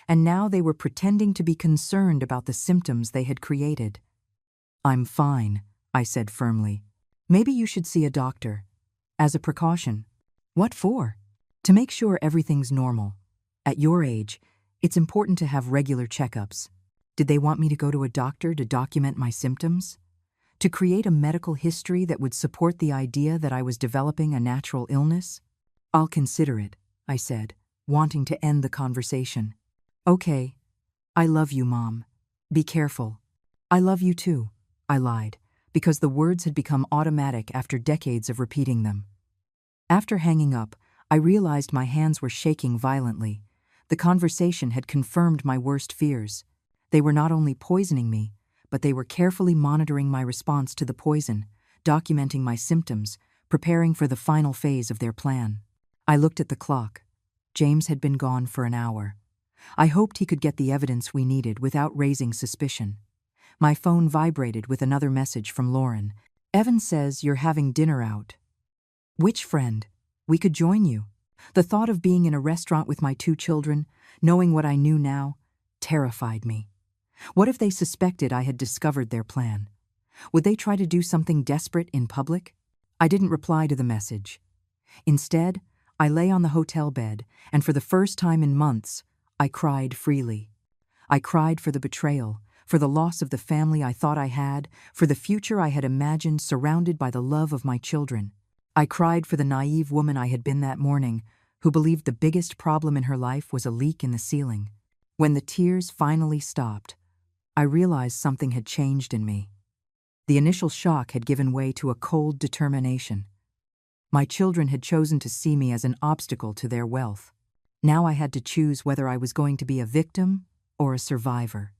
and now they were pretending to be concerned about the symptoms they had created. "I'm fine," I said firmly. "Maybe you should see a doctor. As a precaution." "What for?" "To make sure everything's normal. At your age, it's important to have regular checkups." Did they want me to go to a doctor to document my symptoms? To create a medical history that would support the idea that I was developing a natural illness? "I'll consider it," I said, wanting to end the conversation. "Okay. I love you, Mom. Be careful." "I love you too," I lied, because the words had become automatic after decades of repeating them. After hanging up, I realized my hands were shaking violently. The conversation had confirmed my worst fears. They were not only poisoning me, but they were carefully monitoring my response to the poison, documenting my symptoms, preparing for the final phase of their plan. I looked at the clock. James had been gone for an hour. I hoped he could get the evidence we needed without raising suspicion. My phone vibrated with another message from Lauren. "Evan says you're having dinner out." "Which friend? We could join you." The thought of being in a restaurant with my 2 children, knowing what I knew now, terrified me. What if they suspected I had discovered their plan? Would they try to do something desperate in public? I didn't reply to the message. Instead, I lay on the hotel bed, and for the first time in months, I cried freely. I cried for the betrayal, for the loss of the family I thought I had, for the future I had imagined surrounded by the love of my children. I cried for the naive woman I had been that morning, who believed the biggest problem in her life was a leak in the ceiling. When the tears finally stopped, I realized something had changed in me. The initial shock had given way to a cold determination. My children had chosen to see me as an obstacle to their wealth. Now I had to choose whether I was going to be a victim or a survivor.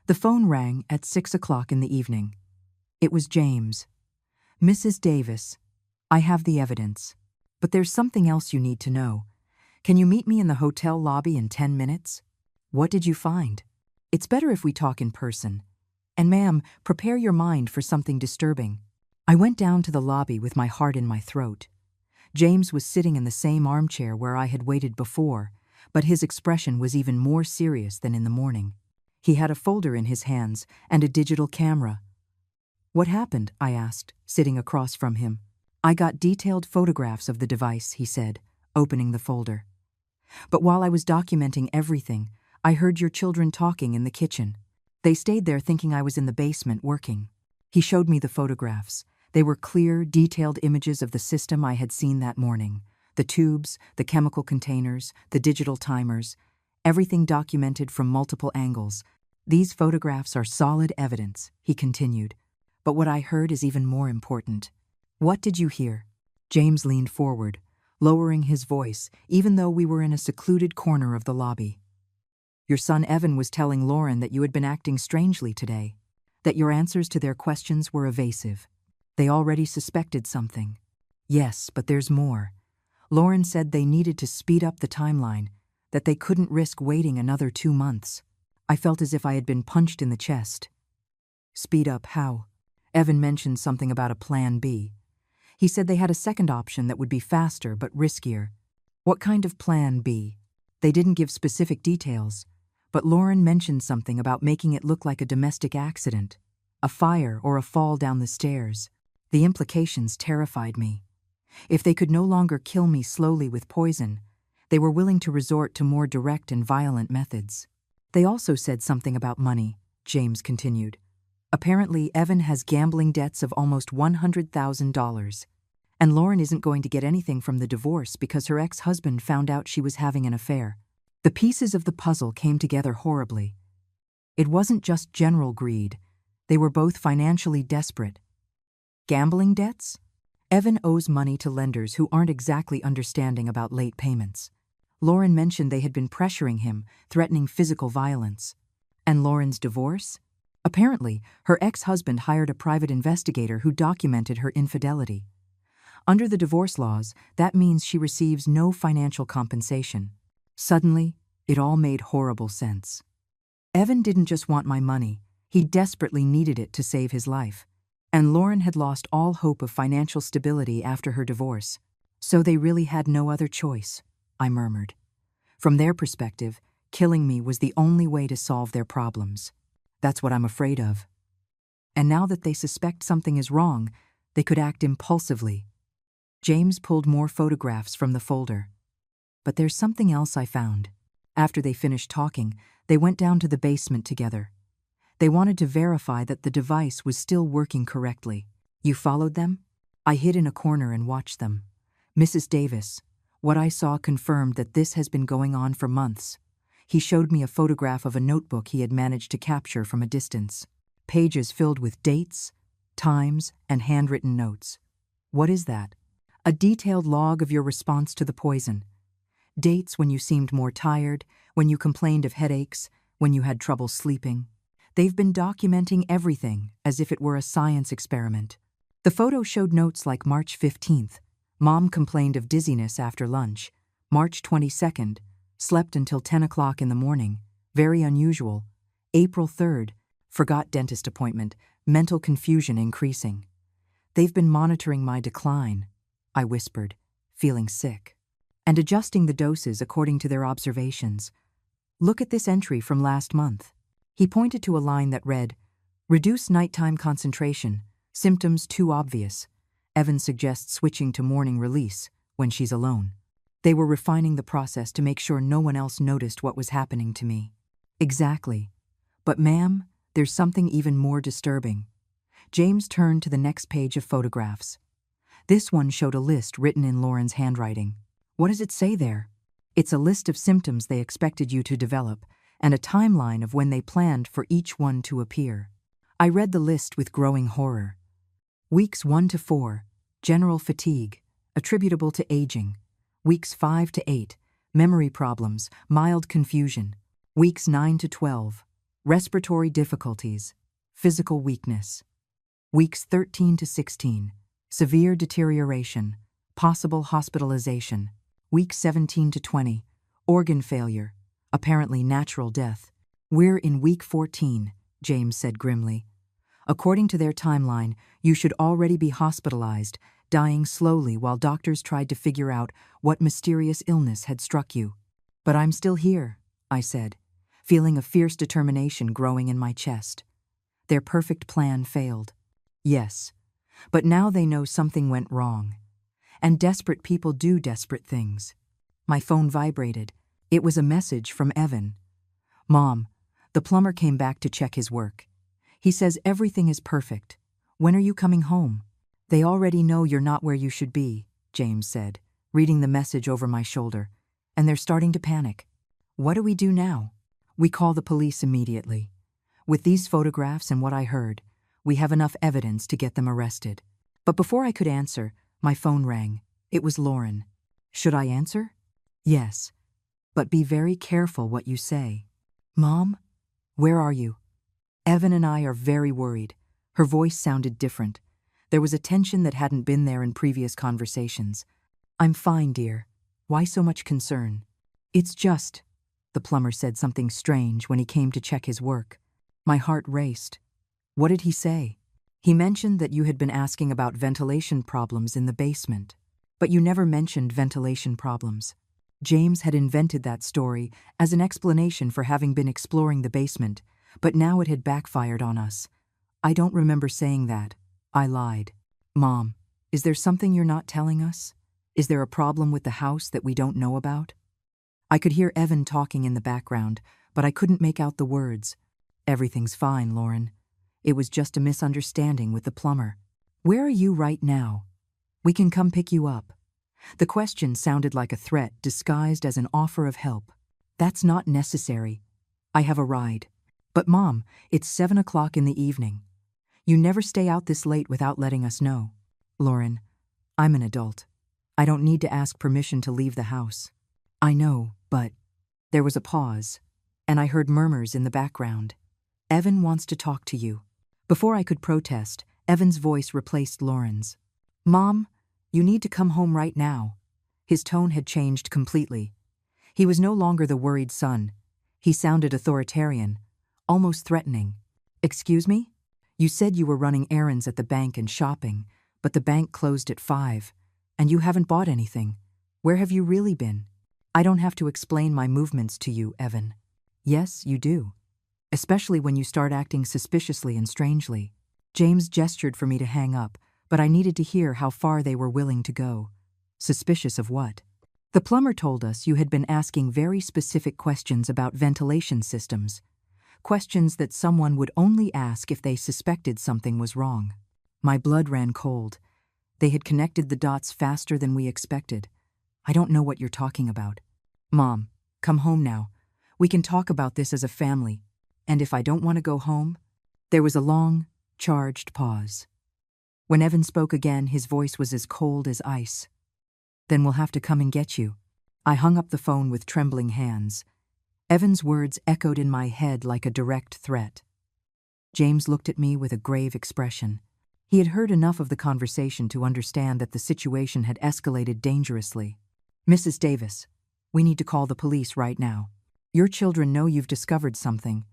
The phone rang at 6 o'clock in the evening. It was James. "Mrs. Davis, I have the evidence, but there's something else you need to know. Can you meet me in the hotel lobby in 10 minutes? What did you find? It's better if we talk in person. And ma'am, prepare your mind for something disturbing." I went down to the lobby with my heart in my throat. James was sitting in the same armchair where I had waited before, but his expression was even more serious than in the morning. He had a folder in his hands and a digital camera. "What happened?" I asked, sitting across from him. "I got detailed photographs of the device," he said, opening the folder. "But while I was documenting everything, I heard your children talking in the kitchen. They stayed there thinking I was in the basement working." He showed me the photographs. They were clear, detailed images of the system I had seen that morning. The tubes, the chemical containers, the digital timers, everything documented from multiple angles. "These photographs are solid evidence," he continued. "But what I heard is even more important." "What did you hear?" James leaned forward, lowering his voice, even though we were in a secluded corner of the lobby. "Your son Evan was telling Lauren that you had been acting strangely today, that your answers to their questions were evasive. They already suspected something." "Yes, but there's more. Lauren said they needed to speed up the timeline, that they couldn't risk waiting another 2 months. I felt as if I had been punched in the chest. "Speed up how?" Evan mentioned something about a plan B. He said they had a second option that would be faster but riskier. "What kind of plan B?" They didn't give specific details, but Lauren mentioned something about making it look like a domestic accident, a fire or a fall down the stairs. The implications terrified me. If they could no longer kill me slowly with poison, they were willing to resort to more direct and violent methods. "They also said something about money," James continued. "Apparently, Evan has gambling debts of almost $100,000, and Lauren isn't going to get anything from the divorce because her ex-husband found out she was having an affair." The pieces of the puzzle came together horribly. It wasn't just general greed. They were both financially desperate. Gambling debts? Evan owes money to lenders who aren't exactly understanding about late payments. Lauren mentioned they had been pressuring him, threatening physical violence. And Lauren's divorce? Apparently, her ex-husband hired a private investigator who documented her infidelity. Under the divorce laws, that means she receives no financial compensation. Suddenly, it all made horrible sense. Evan didn't just want my money, he desperately needed it to save his life. And Lauren had lost all hope of financial stability after her divorce. "So they really had no other choice," I murmured. "From their perspective, killing me was the only way to solve their problems. That's what I'm afraid of. And now that they suspect something is wrong, they could act impulsively." James pulled more photographs from the folder. "But there's something else I found." After they finished talking, they went down to the basement together. They wanted to verify that the device was still working correctly. "You followed them?" I hid in a corner and watched them. "Mrs. Davis, what I saw confirmed that this has been going on for months." He showed me a photograph of a notebook he had managed to capture from a distance. Pages filled with dates, times, and handwritten notes. "What is that?" "A detailed log of your response to the poison. Dates when you seemed more tired, when you complained of headaches, when you had trouble sleeping. They've been documenting everything as if it were a science experiment. The photo showed notes like March 15th, Mom complained of dizziness after lunch. March 22nd, slept until 10 o'clock in the morning, very unusual. April 3rd, forgot dentist appointment, mental confusion increasing. They've been monitoring my decline, I whispered, feeling sick, and adjusting the doses according to their observations. Look at this entry from last month. He pointed to a line that read, "Reduce nighttime concentration, symptoms too obvious. Evan suggests switching to morning release when she's alone." They were refining the process to make sure no one else noticed what was happening to me. Exactly. But ma'am, there's something even more disturbing. James turned to the next page of photographs. This one showed a list written in Lauren's handwriting. What does it say there? It's a list of symptoms they expected you to develop, and a timeline of when they planned for each one to appear. I read the list with growing horror. Weeks 1 to 4, general fatigue, attributable to aging. Weeks 5 to 8, memory problems, mild confusion. Weeks 9 to 12, respiratory difficulties, physical weakness. Weeks 13 to 16, severe deterioration, possible hospitalization. Weeks 17 to 20, organ failure, apparently natural death. We're in week 14, James said grimly. According to their timeline, you should already be hospitalized, dying slowly while doctors tried to figure out what mysterious illness had struck you. But I'm still here, I said, feeling a fierce determination growing in my chest. Their perfect plan failed. Yes, but now they know something went wrong. And desperate people do desperate things. My phone vibrated. It was a message from Evan. "Mom, the plumber came back to check his work. He says everything is perfect. When are you coming home?" "They already know you're not where you should be," James said, reading the message over my shoulder, "and they're starting to panic. What do we do now?" "We call the police immediately. With these photographs and what I heard, we have enough evidence to get them arrested." But before I could answer, my phone rang. It was Lauren. Should I answer? Yes, but be very careful what you say. "Mom, where are you?" "Evan and I are very worried." Her voice sounded different. There was a tension that hadn't been there in previous conversations. "I'm fine, dear. Why so much concern?" "It's just," the plumber said something strange when he came to check his work. My heart raced. "What did he say?" "He mentioned that you had been asking about ventilation problems in the basement, but you never mentioned ventilation problems." James had invented that story as an explanation for having been exploring the basement, but now it had backfired on us. "I don't remember saying that." I lied. "Mom, is there something you're not telling us? Is there a problem with the house that we don't know about?" I could hear Evan talking in the background, but I couldn't make out the words. "Everything's fine, Lauren. It was just a misunderstanding with the plumber." "Where are you right now? We can come pick you up." The question sounded like a threat disguised as an offer of help. "That's not necessary. I have a ride." "But Mom, it's 7 o'clock in the evening. You never stay out this late without letting us know." "Lauren, I'm an adult. I don't need to ask permission to leave the house." "I know, but..." There was a pause, and I heard murmurs in the background. "Evan wants to talk to you." Before I could protest, Evan's voice replaced Lauren's. "Mom, you need to come home right now." His tone had changed completely. He was no longer the worried son. He sounded authoritarian, almost threatening. "Excuse me? You said you were running errands at the bank and shopping, but the bank closed at 5, and you haven't bought anything. Where have you really been?" "I don't have to explain my movements to you, Evan." "Yes, you do. Especially when you start acting suspiciously and strangely." James gestured for me to hang up, but I needed to hear how far they were willing to go. Suspicious of what? "The plumber told us you had been asking very specific questions about ventilation systems. Questions that someone would only ask if they suspected something was wrong." My blood ran cold. They had connected the dots faster than we expected. "I don't know what you're talking about." "Mom, come home now. We can talk about this as a family. And if I don't want to go home..." There was a long, charged pause. When Evan spoke again, his voice was as cold as ice. "Then we'll have to come and get you." I hung up the phone with trembling hands. Evan's words echoed in my head like a direct threat. James looked at me with a grave expression. He had heard enough of the conversation to understand that the situation had escalated dangerously. Mrs. Davis, we need to call the police right now. Your children know you've discovered something,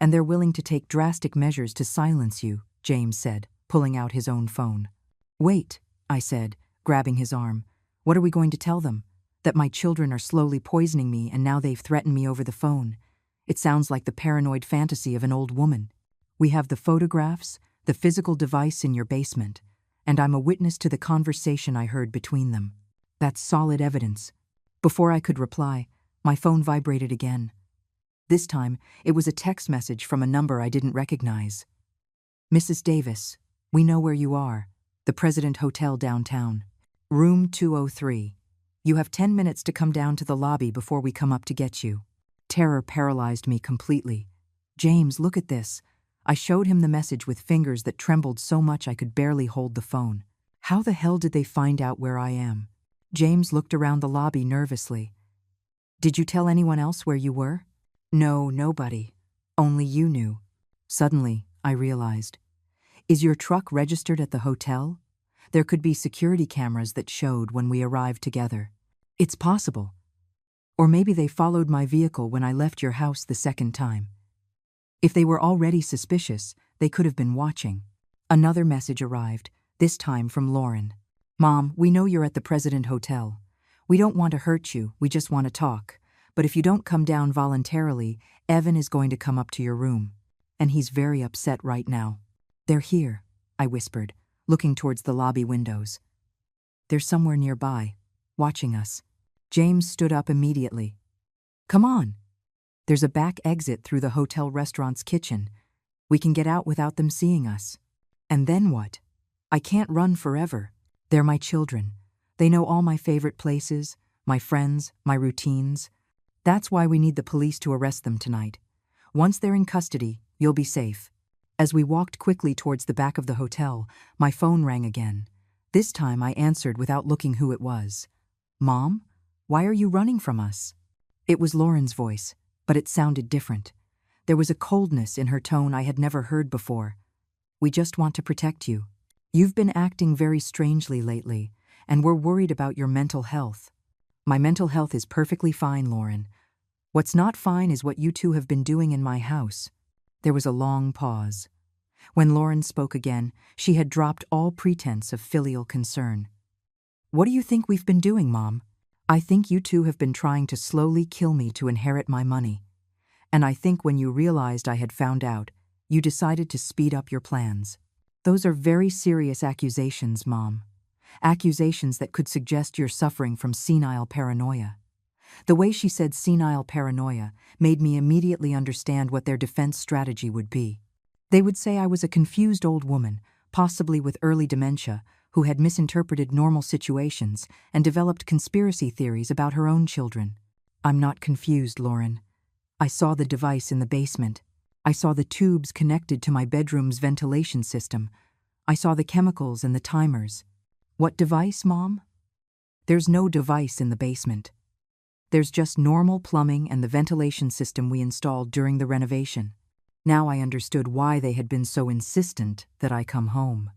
and they're willing to take drastic measures to silence you, James said, pulling out his own phone. Wait, I said, grabbing his arm. What are we going to tell them? That my children are slowly poisoning me and now they've threatened me over the phone. It sounds like the paranoid fantasy of an old woman. We have the photographs, the physical device in your basement, and I'm a witness to the conversation I heard between them. That's solid evidence. Before I could reply, my phone vibrated again. This time, it was a text message from a number I didn't recognize. Mrs. Davis, we know where you are. The President Hotel downtown. Room 203. You have 10 minutes to come down to the lobby before we come up to get you. Terror paralyzed me completely. James, look at this. I showed him the message with fingers that trembled so much I could barely hold the phone. How the hell did they find out where I am? James looked around the lobby nervously. Did you tell anyone else where you were? No, nobody. Only you knew. Suddenly, I realized. Is your truck registered at the hotel? There could be security cameras that showed when we arrived together. It's possible. Or maybe they followed my vehicle when I left your house the second time. If they were already suspicious, they could have been watching. Another message arrived, this time from Lauren. Mom, we know you're at the President Hotel. We don't want to hurt you, we just want to talk. But if you don't come down voluntarily, Evan is going to come up to your room. And he's very upset right now. They're here, I whispered, looking towards the lobby windows. They're somewhere nearby, watching us. James stood up immediately. Come on. There's a back exit through the hotel restaurant's kitchen. We can get out without them seeing us. And then what? I can't run forever. They're my children. They know all my favorite places, my friends, my routines. That's why we need the police to arrest them tonight. Once they're in custody, you'll be safe. As we walked quickly towards the back of the hotel, my phone rang again. This time I answered without looking who it was. Mom, why are you running from us? It was Lauren's voice, but it sounded different. There was a coldness in her tone I had never heard before. We just want to protect you. You've been acting very strangely lately, and we're worried about your mental health. My mental health is perfectly fine, Lauren. What's not fine is what you two have been doing in my house. There was a long pause. When Lauren spoke again, she had dropped all pretense of filial concern. What do you think we've been doing, Mom? I think you two have been trying to slowly kill me to inherit my money. And I think when you realized I had found out, you decided to speed up your plans. Those are very serious accusations, Mom. Accusations that could suggest you're suffering from senile paranoia. The way she said senile paranoia made me immediately understand what their defense strategy would be. They would say I was a confused old woman, possibly with early dementia, who had misinterpreted normal situations and developed conspiracy theories about her own children. I'm not confused, Lauren. I saw the device in the basement. I saw the tubes connected to my bedroom's ventilation system. I saw the chemicals and the timers. What device, Mom? There's no device in the basement. There's just normal plumbing and the ventilation system we installed during the renovation. Now I understood why they had been so insistent that I come home.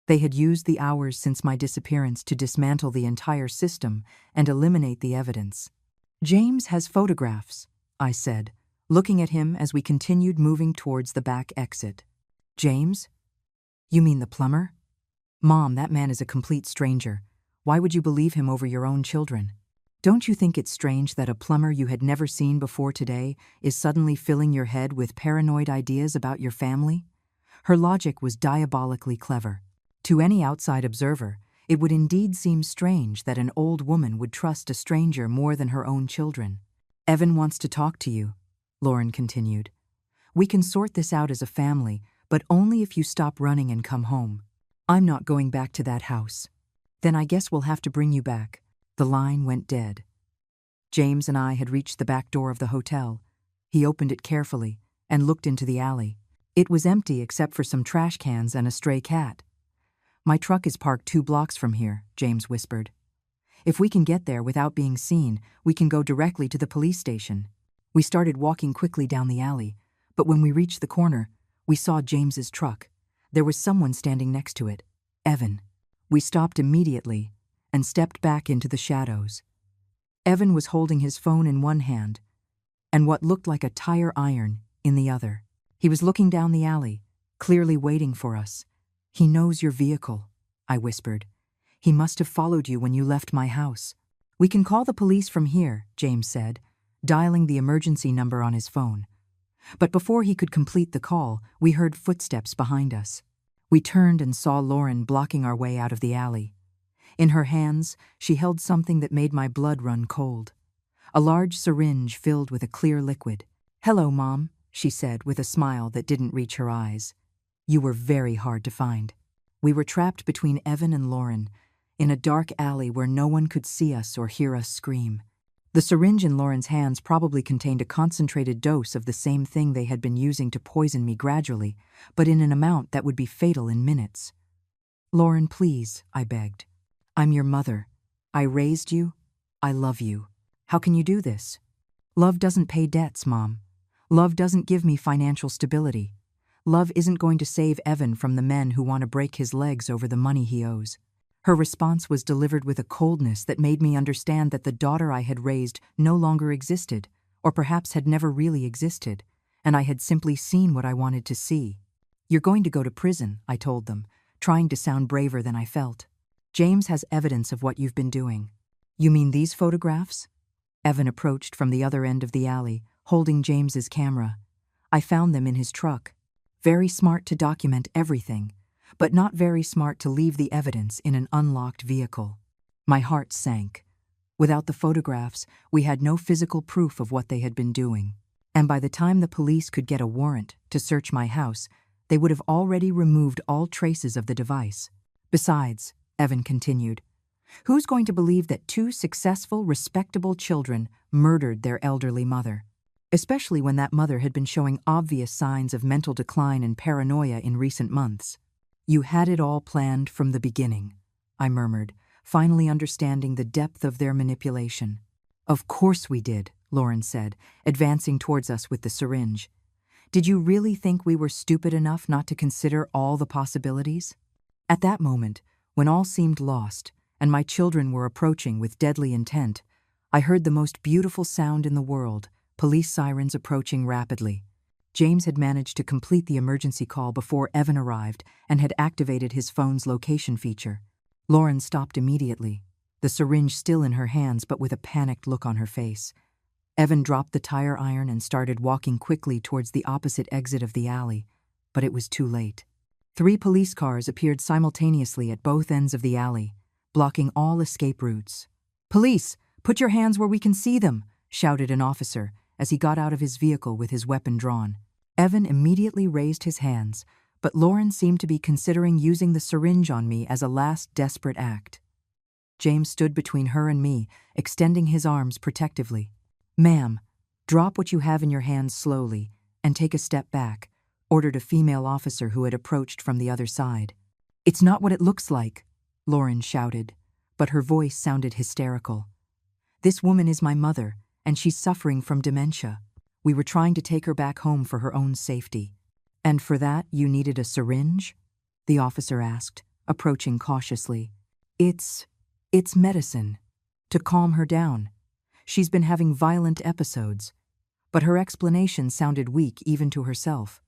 They had used the hours since my disappearance to dismantle the entire system and eliminate the evidence. James has photographs, I said, looking at him as we continued moving towards the back exit. James? You mean the plumber? Mom, that man is a complete stranger. Why would you believe him over your own children? Don't you think it's strange that a plumber you had never seen before today is suddenly filling your head with paranoid ideas about your family? Her logic was diabolically clever. To any outside observer, it would indeed seem strange that an old woman would trust a stranger more than her own children. Evan wants to talk to you, Lauren continued. We can sort this out as a family, but only if you stop running and come home. I'm not going back to that house. Then I guess we'll have to bring you back. The line went dead. James and I had reached the back door of the hotel. He opened it carefully and looked into the alley. It was empty except for some trash cans and a stray cat. My truck is parked 2 blocks from here, James whispered. If we can get there without being seen, we can go directly to the police station. We started walking quickly down the alley, but when we reached the corner, We saw James's truck. There was someone standing next to it. Evan. We stopped immediately and stepped back into the shadows. Evan was holding his phone in one hand and what looked like a tire iron in the other. He was looking down the alley, clearly waiting for us. "He knows your vehicle," I whispered. "He must have followed you when you left my house." "We can call the police from here," James said, dialing the emergency number on his phone. But before he could complete the call, we heard footsteps behind us. We turned and saw Lauren blocking our way out of the alley. In her hands, she held something that made my blood run cold. A large syringe filled with a clear liquid. "Hello, Mom," she said with a smile that didn't reach her eyes. "You were very hard to find." We were trapped between Evan and Lauren, in a dark alley where no one could see us or hear us scream. The syringe in Lauren's hands probably contained a concentrated dose of the same thing they had been using to poison me gradually, but in an amount that would be fatal in minutes. "Lauren, please," I begged. "I'm your mother. I raised you. I love you. How can you do this? Love doesn't pay debts, Mom. Love doesn't give me financial stability. Love isn't going to save Evan from the men who want to break his legs over the money he owes." Her response was delivered with a coldness that made me understand that the daughter I had raised no longer existed, or perhaps had never really existed, and I had simply seen what I wanted to see. "You're going to go to prison," I told them, trying to sound braver than I felt. "James has evidence of what you've been doing." "You mean these photographs?" Evan approached from the other end of the alley, holding James's camera. "I found them in his truck. Very smart to document everything, but not very smart to leave the evidence in an unlocked vehicle." My heart sank. Without the photographs, we had no physical proof of what they had been doing. And by the time the police could get a warrant to search my house, they would have already removed all traces of the device. "Besides," Evan continued, "who's going to believe that two successful, respectable children murdered their elderly mother? Especially when that mother had been showing obvious signs of mental decline and paranoia in recent months." "You had it all planned from the beginning," I murmured, finally understanding the depth of their manipulation. "Of course we did," Lauren said, advancing towards us with the syringe. "Did you really think we were stupid enough not to consider all the possibilities?" At that moment, when all seemed lost, and my children were approaching with deadly intent, I heard the most beautiful sound in the world, police sirens approaching rapidly. James had managed to complete the emergency call before Evan arrived and had activated his phone's location feature. Lauren stopped immediately, the syringe still in her hands but with a panicked look on her face. Evan dropped the tire iron and started walking quickly towards the opposite exit of the alley, but it was too late. 3 police cars appeared simultaneously at both ends of the alley, blocking all escape routes. "Police, put your hands where we can see them," shouted an officer as he got out of his vehicle with his weapon drawn. Evan immediately raised his hands, but Lauren seemed to be considering using the syringe on me as a last desperate act. James stood between her and me, extending his arms protectively. "Ma'am, drop what you have in your hands slowly and take a step back," ordered a female officer who had approached from the other side. "It's not what it looks like," Lauren shouted, but her voice sounded hysterical. "This woman is my mother, and she's suffering from dementia. We were trying to take her back home for her own safety." "And for that you needed a syringe?" the officer asked, approaching cautiously. It's medicine. To calm her down. She's been having violent episodes." But her explanation sounded weak even to herself.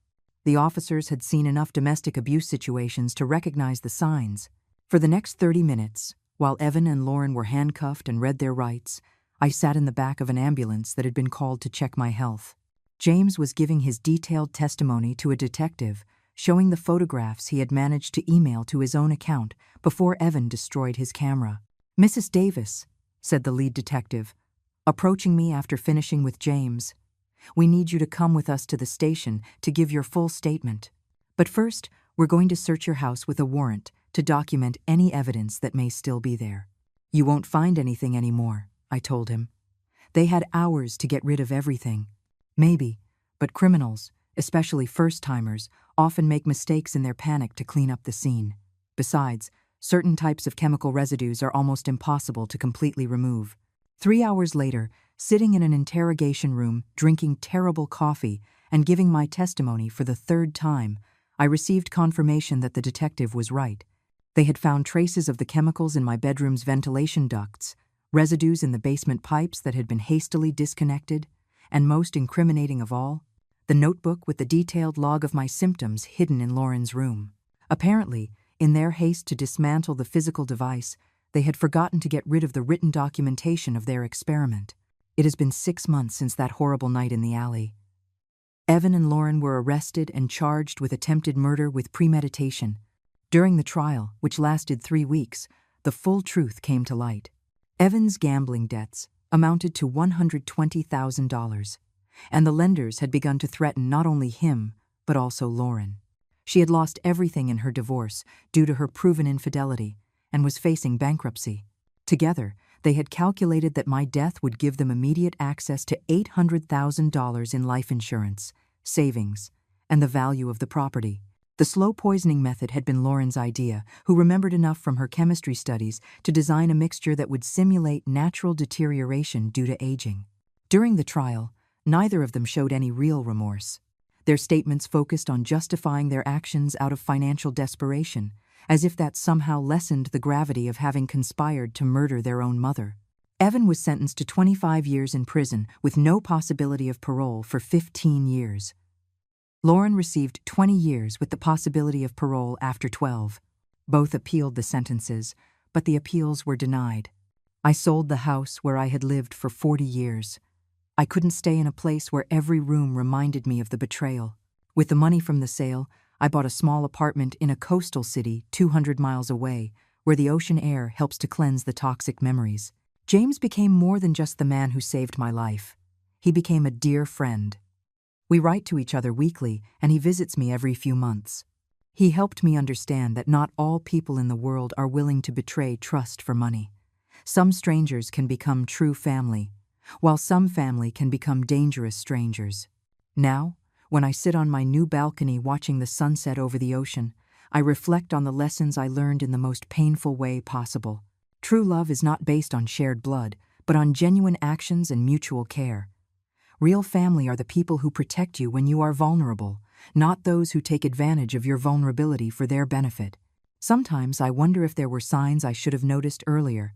The officers had seen enough domestic abuse situations to recognize the signs. For the next 30 minutes, while Evan and Lauren were handcuffed and read their rights, I sat in the back of an ambulance that had been called to check my health. James was giving his detailed testimony to a detective, showing the photographs he had managed to email to his own account before Evan destroyed his camera. "Mrs. Davis," said the lead detective, approaching me after finishing with James, "we need you to come with us to the station to give your full statement. But first, we're going to search your house with a warrant to document any evidence that may still be there." "You won't find anything anymore," I told him. "They had hours to get rid of everything." "Maybe, but criminals, especially first-timers, often make mistakes in their panic to clean up the scene. Besides, certain types of chemical residues are almost impossible to completely remove." 3 hours later, sitting in an interrogation room, drinking terrible coffee and giving my testimony for the third time, I received confirmation that the detective was right. They had found traces of the chemicals in my bedroom's ventilation ducts, residues in the basement pipes that had been hastily disconnected, and most incriminating of all, the notebook with the detailed log of my symptoms hidden in Lauren's room. Apparently, in their haste to dismantle the physical device, they had forgotten to get rid of the written documentation of their experiment. It has been 6 months since that horrible night in the alley. Evan and Lauren were arrested and charged with attempted murder with premeditation. During the trial, which lasted 3 weeks, the full truth came to light. Evan's gambling debts amounted to $120,000, and the lenders had begun to threaten not only him, but also Lauren. She had lost everything in her divorce due to her proven infidelity and was facing bankruptcy. Together, they had calculated that my death would give them immediate access to $800,000 in life insurance, savings, and the value of the property. The slow poisoning method had been Lauren's idea, who remembered enough from her chemistry studies to design a mixture that would simulate natural deterioration due to aging. During the trial, neither of them showed any real remorse. Their statements focused on justifying their actions out of financial desperation, as if that somehow lessened the gravity of having conspired to murder their own mother. Evan was sentenced to 25 years in prison with no possibility of parole for 15 years. Lauren received 20 years with the possibility of parole after 12. Both appealed the sentences, but the appeals were denied. I sold the house where I had lived for 40 years. I couldn't stay in a place where every room reminded me of the betrayal. With the money from the sale, I bought a small apartment in a coastal city 200 miles away, where the ocean air helps to cleanse the toxic memories. James became more than just the man who saved my life. He became a dear friend. We write to each other weekly, and he visits me every few months. He helped me understand that not all people in the world are willing to betray trust for money. Some strangers can become true family, while some family can become dangerous strangers. Now, when I sit on my new balcony watching the sunset over the ocean, I reflect on the lessons I learned in the most painful way possible. True love is not based on shared blood, but on genuine actions and mutual care. Real family are the people who protect you when you are vulnerable, not those who take advantage of your vulnerability for their benefit. Sometimes I wonder if there were signs I should have noticed earlier,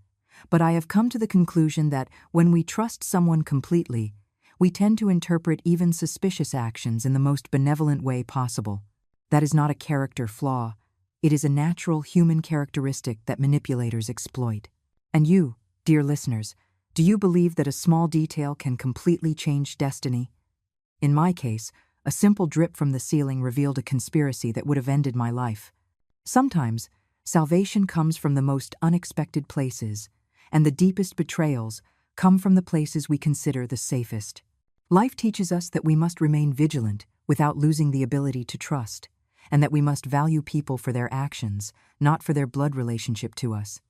but I have come to the conclusion that when we trust someone completely, we tend to interpret even suspicious actions in the most benevolent way possible. That is not a character flaw. It is a natural human characteristic that manipulators exploit. And you, dear listeners, do you believe that a small detail can completely change destiny? In my case, a simple drip from the ceiling revealed a conspiracy that would have ended my life. Sometimes, salvation comes from the most unexpected places, and the deepest betrayals come from the places we consider the safest. Life teaches us that we must remain vigilant without losing the ability to trust, and that we must value people for their actions, not for their blood relationship to us.